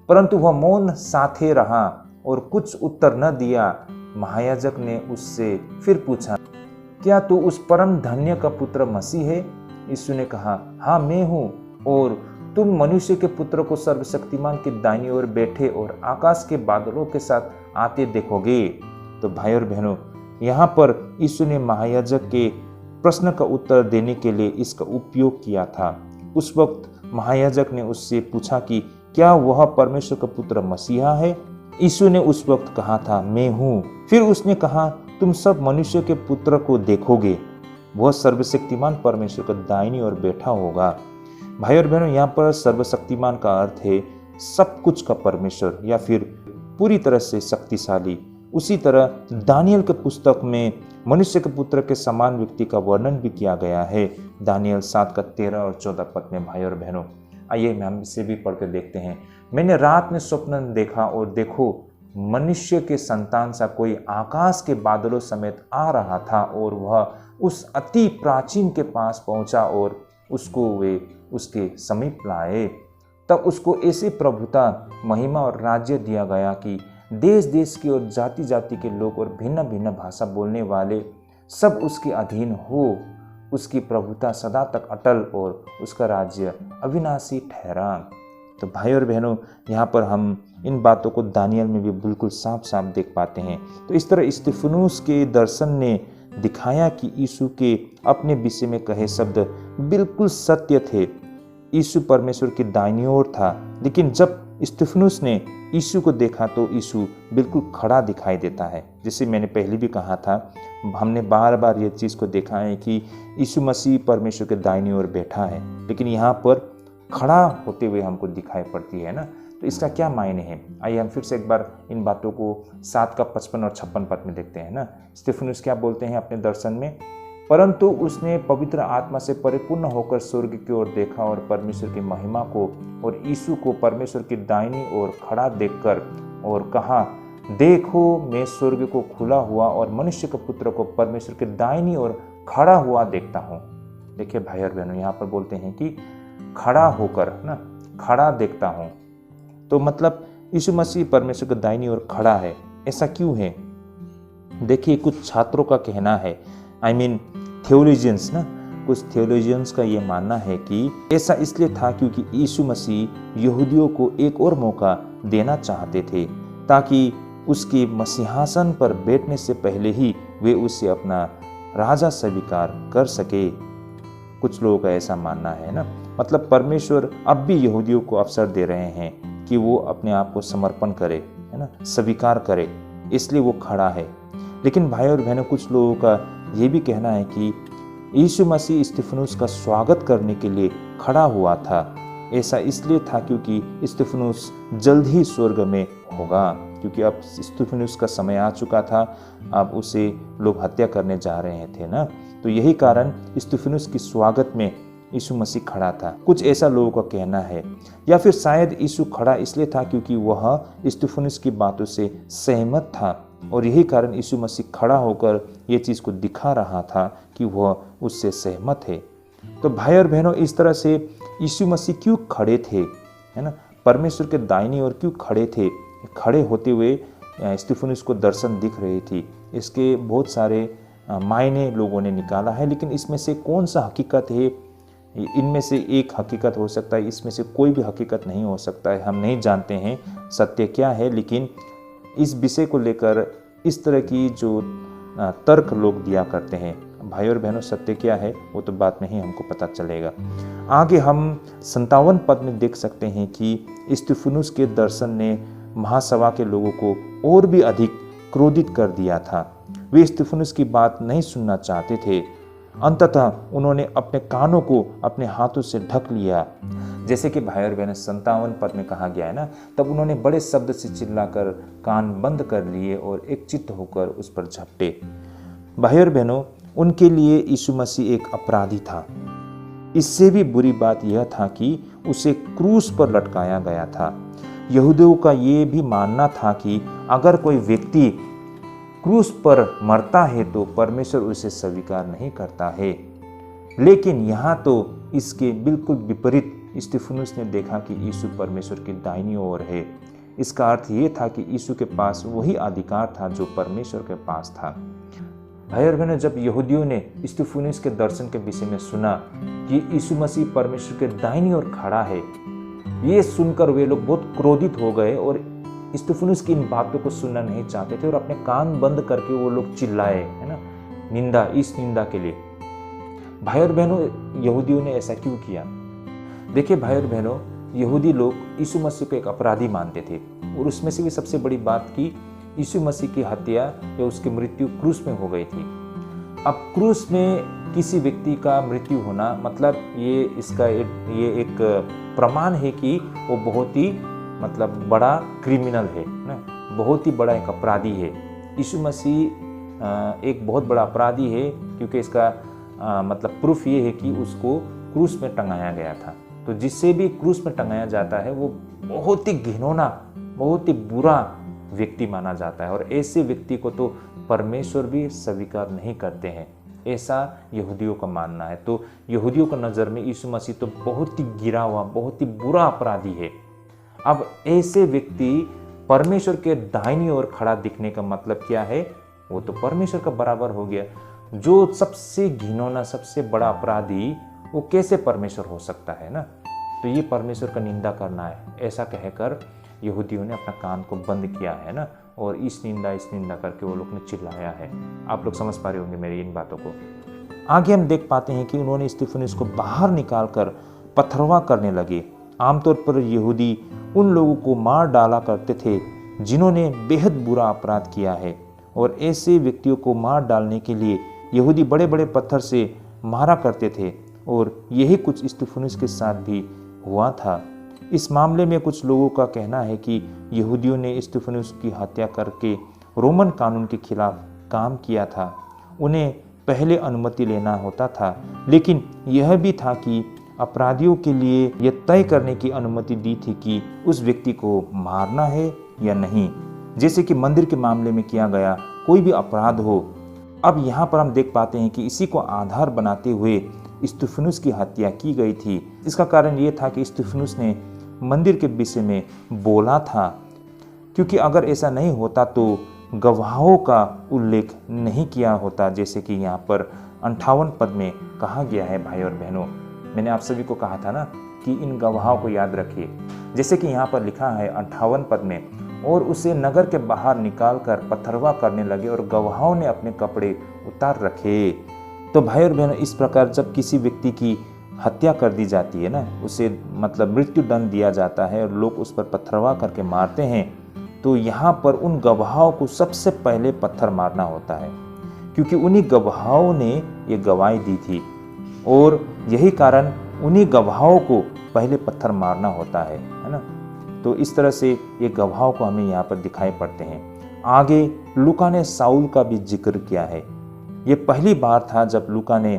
परंतु वह मौन साथे रहा और कुछ उत्तर न दिया। महायाजक ने उससे फिर पूछा, क्या तू उस परम धन्य का पुत्र मसीह है? यीशु ने कहा, हाँ मैं हूँ, और तुम मनुष्य के पुत्र को सर्वशक्तिमान के दाहिनी ओर बैठे और आकाश के बादलों के साथ आते देखोगे। तो भाई और बहनों, यहाँ पर यीशु ने महायाजक के प्रश्न का उत्तर देने के लिए इसका उपयोग किया था। उस वक्त महायाजक ने उससे पूछा कि क्या वह परमेश्वर का पुत्र मसीहा है? यीशु ने उस वक्त कहा था, मैं हूँ। फिर उसने कहा, तुम सब मनुष्य के पुत्र को देखोगे, वह सर्वशक्तिमान परमेश्वर का दाहिनी ओर बैठा होगा। भाई और बहनों, यहाँ पर सर्वशक्तिमान का अर्थ है सब कुछ का परमेश्वर या फिर पूरी तरह से शक्तिशाली। उसी तरह दानियल के पुस्तक में मनुष्य के पुत्र के समान व्यक्ति का वर्णन भी किया गया है। दानियल 7 का 13 और 14 पद में। भाई और बहनों, आइए हम इसे भी पढ़ कर देखते हैं। मैंने रात में स्वप्न देखा और देखो मनुष्य के संतान सा कोई आकाश के बादलों समेत आ रहा था और वह उस अति प्राचीन के पास पहुंचा और उसको वे उसके समीप लाए। तब उसको ऐसी प्रभुता, महिमा और राज्य दिया गया कि देश देश के और जाति जाति के लोग और भिन्न भिन्न भाषा बोलने वाले सब उसके अधीन हो। उसकी प्रभुता सदा तक अटल और उसका राज्य अविनाशी ठहरा। तो भाई और बहनों, यहाँ पर हम इन बातों को दानियल में भी बिल्कुल साफ साफ देख पाते हैं। तो इस तरह स्तिफनुस के दर्शन ने दिखाया कि यीशु के अपने विषय में कहे शब्द बिल्कुल सत्य थे। यीशु परमेश्वर की दाहिनी ओर था, लेकिन जब स्तिफनुस ने यीशु को देखा तो यीशु बिल्कुल खड़ा दिखाई देता है। जैसे मैंने पहले भी कहा था, हमने बार बार ये चीज़ को देखा है कि यीशु मसीह परमेश्वर के दाहिनी ओर बैठा है, लेकिन यहाँ पर खड़ा होते हुए हमको दिखाई पड़ती है ना। तो इसका क्या मायने हैं? आइए हम फिर से एक बार इन बातों को 7 का 55 और 56 पद में देखते हैं ना। स्तिफनुस क्या बोलते हैं अपने दर्शन में? परंतु उसने पवित्र आत्मा से परिपूर्ण होकर स्वर्ग की ओर देखा और परमेश्वर की महिमा को और यीशु को परमेश्वर की दाहिनी ओर खड़ा देखकर और कहा, देखो मैं स्वर्ग को खुला हुआ और मनुष्य के पुत्र को परमेश्वर के दाहिनी ओर खड़ा हुआ देखता हूँ। देखिए भाई और बहनों, यहाँ पर बोलते हैं कि खड़ा होकर ना, खड़ा देखता हूँ। तो मतलब यीशु मसीह परमेश्वर के दाहिनी ओर खड़ा है। ऐसा क्यों है? देखिए कुछ छात्रों का कहना है, थियोलॉजियंस ना, कुछ थियोलॉजियंस का ये मानना है कि ऐसा इसलिए था क्योंकि यीशु मसीह यहूदियों को एक और मौका देना चाहते थे ताकि उसके मसीहासन पर बैठने से पहले ही वे उसे अपना राजा स्वीकार कर सके। कुछ लोगों का ऐसा मानना है ना, मतलब परमेश्वर अब भी यहूदियों को अवसर दे रहे हैं कि वो अपने आप को समर्पण करे, है ना, स्वीकार करे, इसलिए वो खड़ा है। लेकिन भाई और बहनों, कुछ लोगों का ये भी कहना है कि यीशु मसीह स्तिफनुस का स्वागत करने के लिए खड़ा हुआ था। ऐसा इसलिए था क्योंकि स्तिफनुस जल्द ही स्वर्ग में होगा, क्योंकि अब स्तिफनुस का समय आ चुका था, अब उसे लोग हत्या करने जा रहे थे ना, तो यही कारण स्तिफनुस की स्वागत में यीशु मसीह खड़ा था। कुछ ऐसा लोगों का कहना है। या फिर शायद यीशु खड़ा इसलिए था क्योंकि वह स्तिफनुस की बातों से सहमत था और यही कारण यीशु मसीह खड़ा होकर ये चीज़ को दिखा रहा था कि वह उससे सहमत है। तो भाई और बहनों, इस तरह से यीशु मसीह क्यों खड़े थे, है ना, परमेश्वर के दाहिनी ओर क्यों खड़े थे? खड़े होते हुए स्तिफनुस को दर्शन दिख रही थी। इसके बहुत सारे मायने लोगों ने निकाला है, लेकिन इसमें से कौन सा हकीकत है? इनमें से एक हकीकत हो सकता है, इसमें से कोई भी हकीकत नहीं हो सकता है। हम नहीं जानते हैं सत्य क्या है, लेकिन इस विषय को लेकर इस तरह की जो तर्क लोग दिया करते हैं। भाई और बहनों, सत्य क्या है वो तो बाद में ही हमको पता चलेगा। आगे हम 57 पद में देख सकते हैं कि स्तिफनुस के दर्शन ने महासभा के लोगों को और भी अधिक क्रोधित कर दिया था। वे स्तिफनुस की बात नहीं सुनना चाहते थे। अंततः उन्होंने अपने कानों को अपने हाथों से ढक लिया। जैसे कि भाई और बहनों 57 पद में कहा गया है ना, तब उन्होंने बड़े शब्द से चिल्लाकर कान बंद कर लिए और एकचित्त होकर उस पर झपटे। भाई और बहनों, उनके लिए यीशु मसीह एक अपराधी था। इससे भी बुरी बात यह था कि उसे क्रूस पर लटकाया गया था। यहूदियों का ये भी मानना था कि अगर कोई व्यक्ति क्रूस पर मरता है तो परमेश्वर उसे स्वीकार नहीं करता है। लेकिन यहाँ तो इसके बिल्कुल विपरीत स्तिफनुस ने देखा कि यीशु परमेश्वर की दाहिनी ओर है। इसका अर्थ ये था कि यीशु के पास वही अधिकार था जो परमेश्वर के पास था। भाई और बहनों, जब यहूदियों ने स्तिफनुस के दर्शन के विषय में सुना कि यीशु मसीह परमेश्वर के दाहिनी ओर खड़ा है, ये सुनकर वे लोग बहुत क्रोधित हो गए और स्तिफनुस की इन बातों को सुनना नहीं चाहते थे और अपने कान बंद करके वो लोग चिल्लाए, है ना, निंदा, इस निंदा के लिए। भाई और बहनों, यहूदियों ने ऐसा क्यों किया? देखिए भाई और बहनों, यहूदी लोग यीशु मसीह को एक अपराधी मानते थे और उसमें से भी सबसे बड़ी बात कि यीशु मसीह की हत्या या उसकी मृत्यु क्रूस में हो गई थी। अब क्रूस में किसी व्यक्ति का मृत्यु होना मतलब ये एक प्रमाण है कि वो बहुत ही बड़ा क्रिमिनल है ना, बहुत ही बड़ा एक अपराधी है। यीशु मसीह एक बहुत बड़ा अपराधी है क्योंकि इसका प्रूफ ये है कि उसको क्रूस में टंगाया गया था। तो जिससे भी क्रूस में टंगाया जाता है वो बहुत ही घिनौना, बहुत ही बुरा व्यक्ति माना जाता है और ऐसे व्यक्ति को तो परमेश्वर भी स्वीकार नहीं करते हैं, ऐसा यहूदियों का मानना है। तो यहूदियों की नज़र में यीशु मसीह तो बहुत ही गिरा हुआ, बहुत ही बुरा अपराधी है। अब ऐसे व्यक्ति परमेश्वर के दाहिनी ओर खड़ा दिखने का मतलब क्या है? वो तो परमेश्वर का बराबर हो गया। जो सबसे घिनौना, सबसे बड़ा अपराधी, वो कैसे परमेश्वर हो सकता है ना? तो ये परमेश्वर का निंदा करना है, ऐसा कहकर यहूदियों ने अपना कान को बंद किया है ना, और इस निंदा करके वो लोग ने चिल्लाया है। आप लोग समझ पा रहे होंगे मेरी इन बातों को। आगे हम देख पाते हैं कि उन्होंने स्तिफनुस को बाहर निकालकर पथरवा करने लगे। आमतौर पर यहूदी उन लोगों को मार डाला करते थे जिन्होंने बेहद बुरा अपराध किया है, और ऐसे व्यक्तियों को मार डालने के लिए यहूदी बड़े बड़े पत्थर से मारा करते थे, और यही कुछ स्तिफनुस के साथ भी हुआ था। इस मामले में कुछ लोगों का कहना है कि यहूदियों ने स्तिफनुस की हत्या करके रोमन कानून के खिलाफ काम किया था। उन्हें पहले अनुमति लेना होता था, लेकिन यह भी था कि अपराधियों के लिए यह तय करने की अनुमति दी थी कि उस व्यक्ति को मारना है या नहीं, जैसे कि मंदिर के मामले में किया गया कोई भी अपराध हो। अब यहाँ पर हम देख पाते हैं कि इसी को आधार बनाते हुए स्तिफनुस की हत्या की गई थी। इसका कारण ये था कि स्तिफनुस ने मंदिर के विषय में बोला था, क्योंकि अगर ऐसा नहीं होता तो गवाहों का उल्लेख नहीं किया होता, जैसे कि यहाँ पर 58 पद में कहा गया है। भाई और बहनों, मैंने आप सभी को कहा था ना कि इन गवाहों को याद रखिए, जैसे कि यहाँ पर लिखा है 58 पद में, और उसे नगर के बाहर निकालकर पथरवा करने लगे और गवाहों ने अपने कपड़े उतार रखे। तो भाई और बहनों, इस प्रकार जब किसी व्यक्ति की हत्या कर दी जाती है ना, उसे मतलब मृत्यु दंड दिया जाता है और लोग उस पर पथरवा करके मारते हैं, तो यहाँ पर उन गवाहों को सबसे पहले पत्थर मारना होता है, क्योंकि उन्हीं गवाहों ने ये गवाही दी थी और यही कारण उन्हीं गवाहों को पहले पत्थर मारना होता है ना। तो इस तरह से ये गवाहों को हमें यहाँ पर दिखाई पड़ते हैं। आगे लूका ने साउल का भी जिक्र किया है। ये पहली बार था जब लूका ने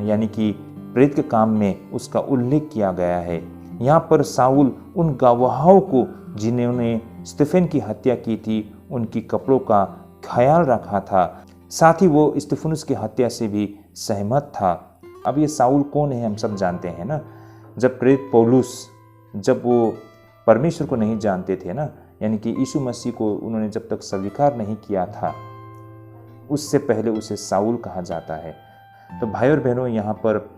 यानी कि प्रेरित के काम में उसका उल्लेख किया गया है। यहाँ पर साउल उन गवाहों को जिन्होंने स्तिफेन की हत्या की थी, उनकी कपड़ों का ख्याल रखा था, साथ ही वो स्तिफनुस की हत्या से भी सहमत था। अब ये साउल कौन है हम सब जानते हैं ना। जब प्रेरित पौलुस, जब वो परमेश्वर को नहीं जानते थे ना, यानी कि यीशु मसीह को उन्होंने जब तक स्वीकार नहीं किया था, उससे पहले उसे साउल कहा जाता है। तो भाई और बहनों, यहाँ पर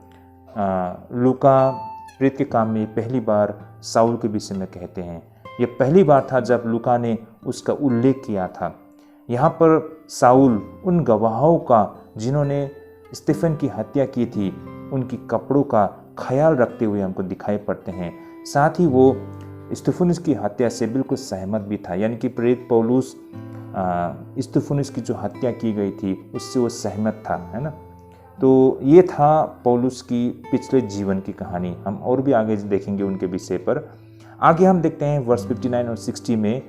लूका प्रेरित के काम में पहली बार साउल के विषय में कहते हैं। ये पहली बार था जब लूका ने उसका उल्लेख किया था। यहाँ पर साउल उन गवाहों का जिन्होंने स्तिफेन की हत्या की थी, उनकी कपड़ों का ख्याल रखते हुए हमको दिखाई पड़ते हैं। साथ ही वो स्तिफनुस की हत्या से बिल्कुल सहमत भी था, यानी कि प्रेरित पौलुस स्तिफनुस की जो हत्या की गई थी उससे वो सहमत था, है ना। तो ये था पौलुस की पिछले जीवन की कहानी। हम और भी आगे देखेंगे उनके विषय पर। आगे हम देखते हैं वर्ष 59 और 60 में,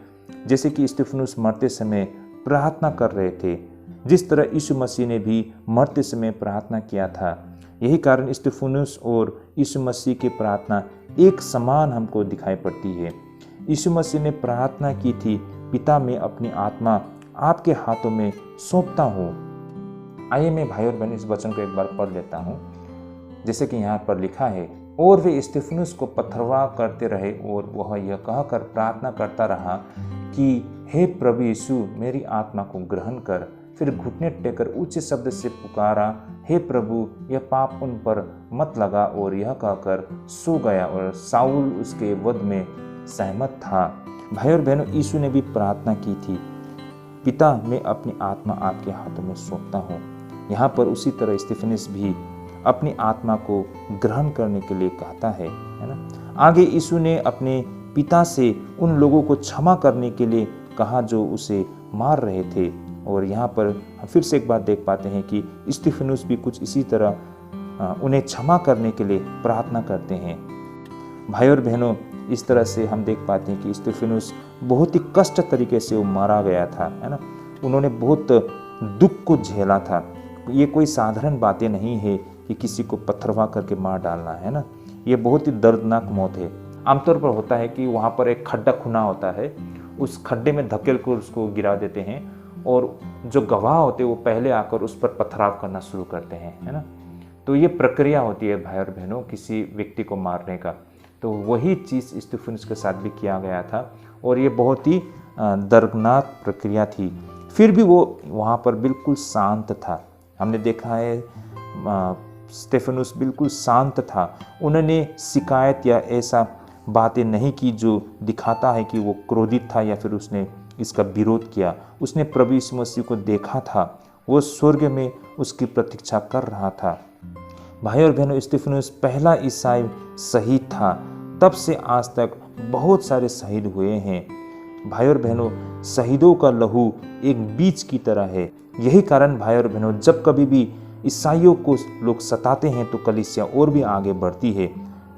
जैसे कि स्तिफनुस मरते समय प्रार्थना कर रहे थे, जिस तरह यीशु मसीह ने भी मरते समय प्रार्थना किया था। यही कारण स्तिफनुस और यीशु मसीह की प्रार्थना एक समान हमको दिखाई पड़ती है। यीशु मसीह ने प्रार्थना की थी, पिता मैं अपनी आत्मा आपके हाथों में सौंपता हूँ। आइए मैं भाई और बहन इस वचन को एक बार पढ़ लेता हूँ, जैसे कि यहाँ पर लिखा है, और वे स्तिफनुस को पथरवा करते रहे और वह यह कहकर प्रार्थना करता रहा कि हे प्रभु यीशु, मेरी आत्मा को ग्रहण कर। फिर घुटने टेकर ऊंचे शब्द से पुकारा, हे प्रभु, यह पाप उन पर मत लगा, और यह कहकर सो गया और साउल उसके वध में सहमत था। भाई और बहनों, यीशु ने भी प्रार्थना की थी, पिता मैं अपनी आत्मा आपके हाथों में सौंपता हूँ। यहाँ पर उसी तरह स्तिफनुस भी अपनी आत्मा को ग्रहण करने के लिए कहता है ना। आगे यीशु ने अपने पिता से उन लोगों को क्षमा करने के लिए कहा जो उसे मार रहे थे, और यहाँ पर फिर से एक बार देख पाते हैं कि स्तिफनुस भी कुछ इसी तरह उन्हें क्षमा करने के लिए प्रार्थना करते हैं। भाई और बहनों, इस तरह से हम देख पाते हैं कि स्तिफनुस बहुत ही कष्ट तरीके से वो मारा गया था, है ना। उन्होंने बहुत दुख को झेला था। ये कोई साधारण बातें नहीं है कि किसी को पथरवा करके मार डालना, है ना। ये बहुत ही दर्दनाक मौत है। आमतौर पर होता है कि वहाँ पर एक खड्डा खुना होता है, उस खड्डे में धकेल कर उसको गिरा देते हैं, और जो गवाह होते हैं वो पहले आकर उस पर पथराव करना शुरू करते हैं, है ना। तो ये प्रक्रिया होती है भाई और बहनों किसी व्यक्ति को मारने का। तो वही चीज़ स्तिफनुस के साथ भी किया गया था, और ये बहुत ही दर्दनाक प्रक्रिया थी। फिर भी वो वहाँ पर बिल्कुल शांत था। हमने देखा है स्तिफनुस बिल्कुल शांत था। उन्होंने शिकायत या ऐसा बातें नहीं की जो दिखाता है कि वो क्रोधित था या फिर उसने इसका विरोध किया। उसने प्रभु यीशु मसीह को देखा था, वो स्वर्ग में उसकी प्रतीक्षा कर रहा था। भाई और बहनों, स्तिफनुस पहला ईसाई शहीद था। तब से आज तक बहुत सारे शहीद हुए हैं। भाई और बहनों, शहीदों का लहू एक बीज की तरह है। यही कारण भाई और बहनों, जब कभी भी ईसाइयों को लोग सताते हैं तो कलीसिया और भी आगे बढ़ती है।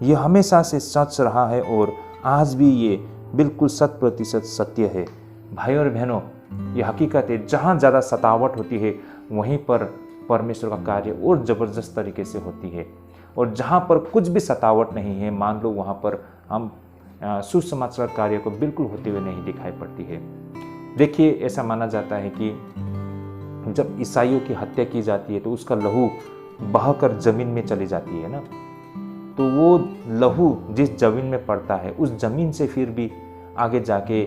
यह हमेशा से सच रहा है और आज भी ये बिल्कुल 100% सत्य है। भाई और बहनों, ये हकीकत है, जहाँ ज़्यादा सतावट होती है वहीं पर परमेश्वर का कार्य और ज़बरदस्त तरीके से होती है, और जहाँ पर कुछ भी सतावट नहीं है, मान लो वहाँ पर हम सुसमाचार कार्य को बिल्कुल होते हुए नहीं दिखाई पड़ती है। देखिए, ऐसा माना जाता है कि जब ईसाइयों की हत्या की जाती है तो उसका लहू बहकर जमीन में चली जाती है ना, तो वो लहू जिस जमीन में पड़ता है उस जमीन से फिर भी आगे जाके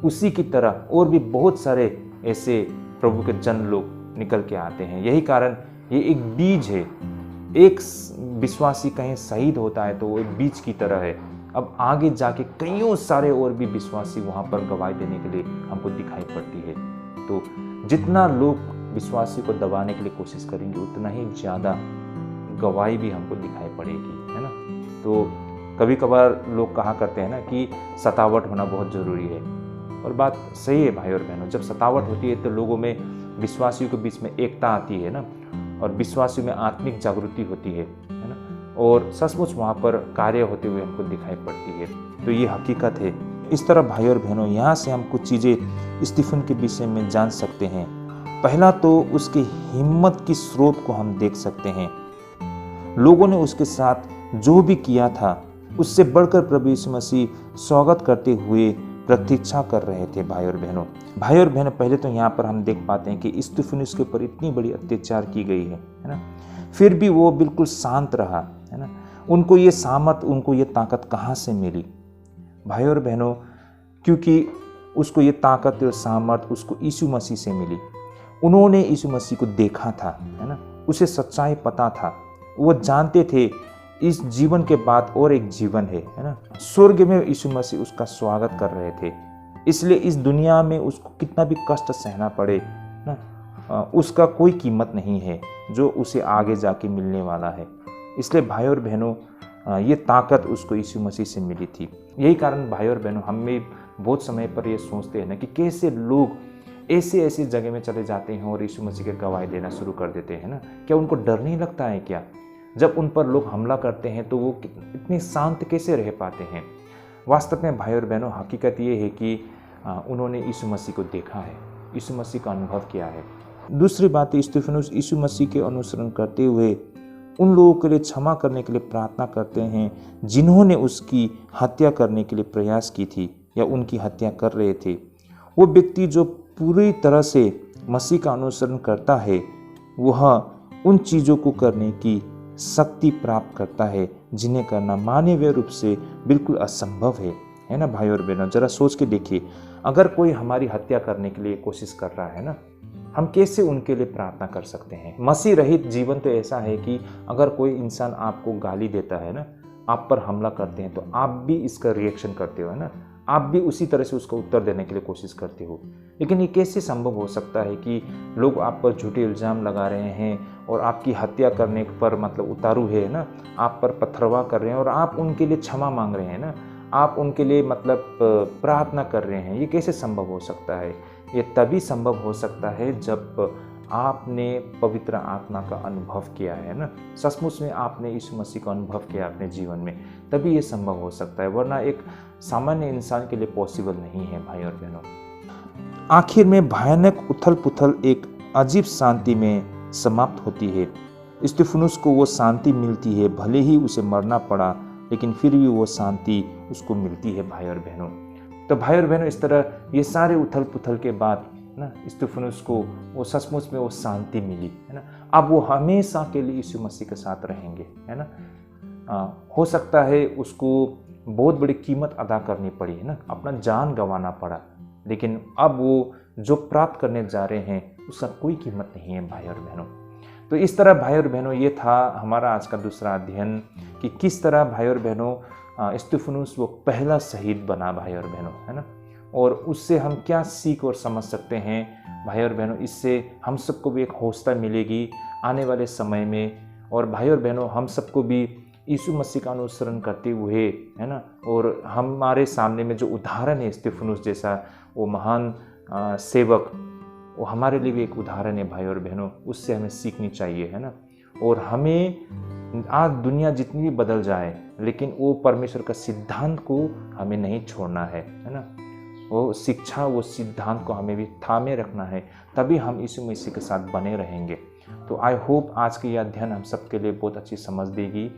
उसी की तरह और भी बहुत सारे ऐसे प्रभु के जन लोग निकल के आते हैं। यही कारण ये एक बीज है। एक विश्वासी कहीं शहीद होता है तो वो एक बीज की तरह है। अब आगे जाके कईयों सारे और भी विश्वासी वहाँ पर गवाही देने के लिए हमको दिखाई पड़ती है। तो जितना लोग विश्वासी को दबाने के लिए कोशिश करेंगे उतना ही ज़्यादा गवाही भी हमको दिखाई पड़ेगी, है ना। तो कभी कभार लोग कहा करते हैं ना कि सतावट होना बहुत ज़रूरी है, और बात सही है भाई और बहनों। जब सतावट होती है तो लोगों में, विश्वासियों के बीच में एकता आती है ना, और विश्वासियों में आत्मिक जागृति होती है ना, और सचमुच वहाँ पर कार्य होते हुए हमको दिखाई पड़ती है। तो ये हकीकत है। इस तरह भाई और बहनों, यहाँ से हम कुछ चीज़ें स्टीफन के विषय में जान सकते हैं। पहला तो उसकी हिम्मत की स्रोत को हम देख सकते हैं। लोगों ने उसके साथ जो भी किया था उससे बढ़कर प्रभु यीशु मसीह स्वागत करते हुए प्रतीक्षा कर रहे थे। भाई और बहनों, पहले तो यहाँ पर हम देख पाते हैं कि स्तिफनुस के ऊपर इतनी बड़ी अत्याचार की गई है ना, फिर भी वो बिल्कुल शांत रहा, है ना। उनको ये सामर्थ, उनको ये ताकत कहाँ से मिली भाई और बहनों? क्योंकि उसको ये ताकत और सामर्थ उसको यीशु मसीह से मिली। उन्होंने यीशु मसीह को देखा था, है ना, उसे सच्चाई पता था। वो जानते थे इस जीवन के बाद और एक जीवन है ना। स्वर्ग में यीशु मसीह उसका स्वागत कर रहे थे, इसलिए इस दुनिया में उसको कितना भी कष्ट सहना पड़े ना, उसका कोई कीमत नहीं है जो उसे आगे जाके मिलने वाला है। इसलिए भाई और बहनों, ये ताकत उसको यीशु मसीह से मिली थी। यही कारण भाई और बहनों, हम भी बहुत समय पर ये सोचते हैं ना कि कैसे लोग ऐसे ऐसी जगह में चले जाते हैं और यीशु मसीह के गवाही देना शुरू कर देते हैं ना। क्या उनको डर नहीं लगता है क्या? जब उन पर लोग हमला करते हैं तो वो इतने शांत कैसे रह पाते हैं? वास्तव में भाई और बहनों, हकीकत ये है कि उन्होंने यीशु मसीह को देखा है, यीशु मसीह का अनुभव किया है। दूसरी बात, स्तिफनुस यीशु मसीह के अनुसरण करते हुए उन लोगों के लिए क्षमा करने के लिए प्रार्थना करते हैं जिन्होंने उसकी हत्या करने के लिए प्रयास की थी या उनकी हत्या कर रहे थे। वो व्यक्ति जो पूरी तरह से मसीह का अनुसरण करता है, वह उन चीज़ों को करने की शक्ति प्राप्त करता है जिन्हें करना मानवीय रूप से बिल्कुल असंभव है ना भाई और बहनों। जरा सोच के देखिए, अगर कोई हमारी हत्या करने के लिए कोशिश कर रहा है ना, हम कैसे उनके लिए प्रार्थना कर सकते हैं? मसीह रहित जीवन तो ऐसा है कि अगर कोई इंसान आपको गाली देता है ना, आप पर हमला करते हैं, तो आप भी इसका रिएक्शन करते हो, है ना, आप भी उसी तरह से उसका उत्तर देने के लिए कोशिश करते हो। लेकिन ये कैसे संभव हो सकता है कि लोग आप पर झूठे इल्ज़ाम लगा रहे हैं और आपकी हत्या करने पर मतलब उतारू है ना, आप पर पथरवाह कर रहे हैं और आप उनके लिए क्षमा मांग रहे हैं ना, आप उनके लिए मतलब प्रार्थना कर रहे हैं? ये कैसे संभव हो सकता है? ये तभी संभव हो सकता है जब आपने पवित्र आत्मा का अनुभव किया है ना, सचमुच में आपने यीशु मसीह का अनुभव किया अपने जीवन में, तभी ये संभव हो सकता है, वरना एक सामान्य इंसान के लिए पॉसिबल नहीं है भाई और बहनों। आखिर में भयानक उथल पुथल एक अजीब शांति में समाप्त होती है। स्तिफनुस को वो शांति मिलती है, भले ही उसे मरना पड़ा, लेकिन फिर भी वो शांति उसको मिलती है भाई और बहनों। तो भाई और बहनों, इस तरह ये सारे उथल पुथल के बाद ना स्तिफनुस को वो सचमुच में वो शांति मिली, है ना। अब वो हमेशा के लिए यीशु मसीह के साथ रहेंगे, है ना। हो सकता है उसको बहुत बड़ी कीमत अदा करनी पड़ी, है ना, अपना जान गंवाना पड़ा, लेकिन अब वो जो प्राप्त करने जा रहे हैं उसका कोई कीमत नहीं है भाई और बहनों। तो इस तरह भाई और बहनों, ये था हमारा आज का दूसरा अध्ययन कि किस तरह भाई और बहनों स्तिफनुस वो पहला शहीद बना भाई और बहनों, है ना। और उससे हम क्या सीख और समझ सकते हैं भाई और बहनों? इससे हम सबको भी एक हौसला मिलेगी आने वाले समय में। और भाई और बहनों, हम सबको भी यीशु मसीह का अनुसरण करते हुए, है ना, और हमारे सामने में जो उदाहरण है स्तिफनुस जैसा वो महान सेवक, वो हमारे लिए भी एक उदाहरण है भाई और बहनों, उससे हमें सीखनी चाहिए, है ना। और हमें आज दुनिया जितनी भी बदल जाए, लेकिन वो परमेश्वर का सिद्धांत को हमें नहीं छोड़ना है ना। वो शिक्षा, वो सिद्धांत को हमें भी थामे रखना है, तभी हम यीशु मसीह के साथ बने रहेंगे। तो आई होप आज के यह अध्ययन हम सबके लिए बहुत अच्छी समझ देगी।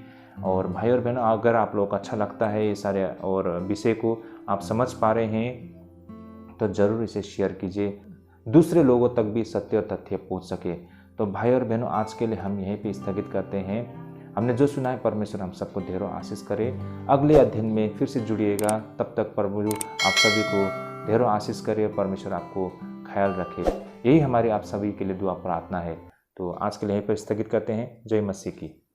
और भाई और बहनों, अगर आप लोग को अच्छा लगता है ये सारे और विषय को आप समझ पा रहे हैं तो ज़रूर इसे शेयर कीजिए, दूसरे लोगों तक भी सत्य और तथ्य पहुंच सके। तो भाई और बहनों, आज के लिए हम यहीं पे स्थगित करते हैं। हमने जो सुना है, परमेश्वर हम सबको ढेरों आशीष करे। अगले अध्ययन में फिर से जुड़िएगा। तब तक प्रभु आप सभी को ढेरों आशीष करे और परमेश्वर आपको ख्याल रखे। यही हमारी आप सभी के लिए दुआ प्रार्थना है। तो आज के लिए यहीं पर स्थगित करते हैं। जय मसीह की।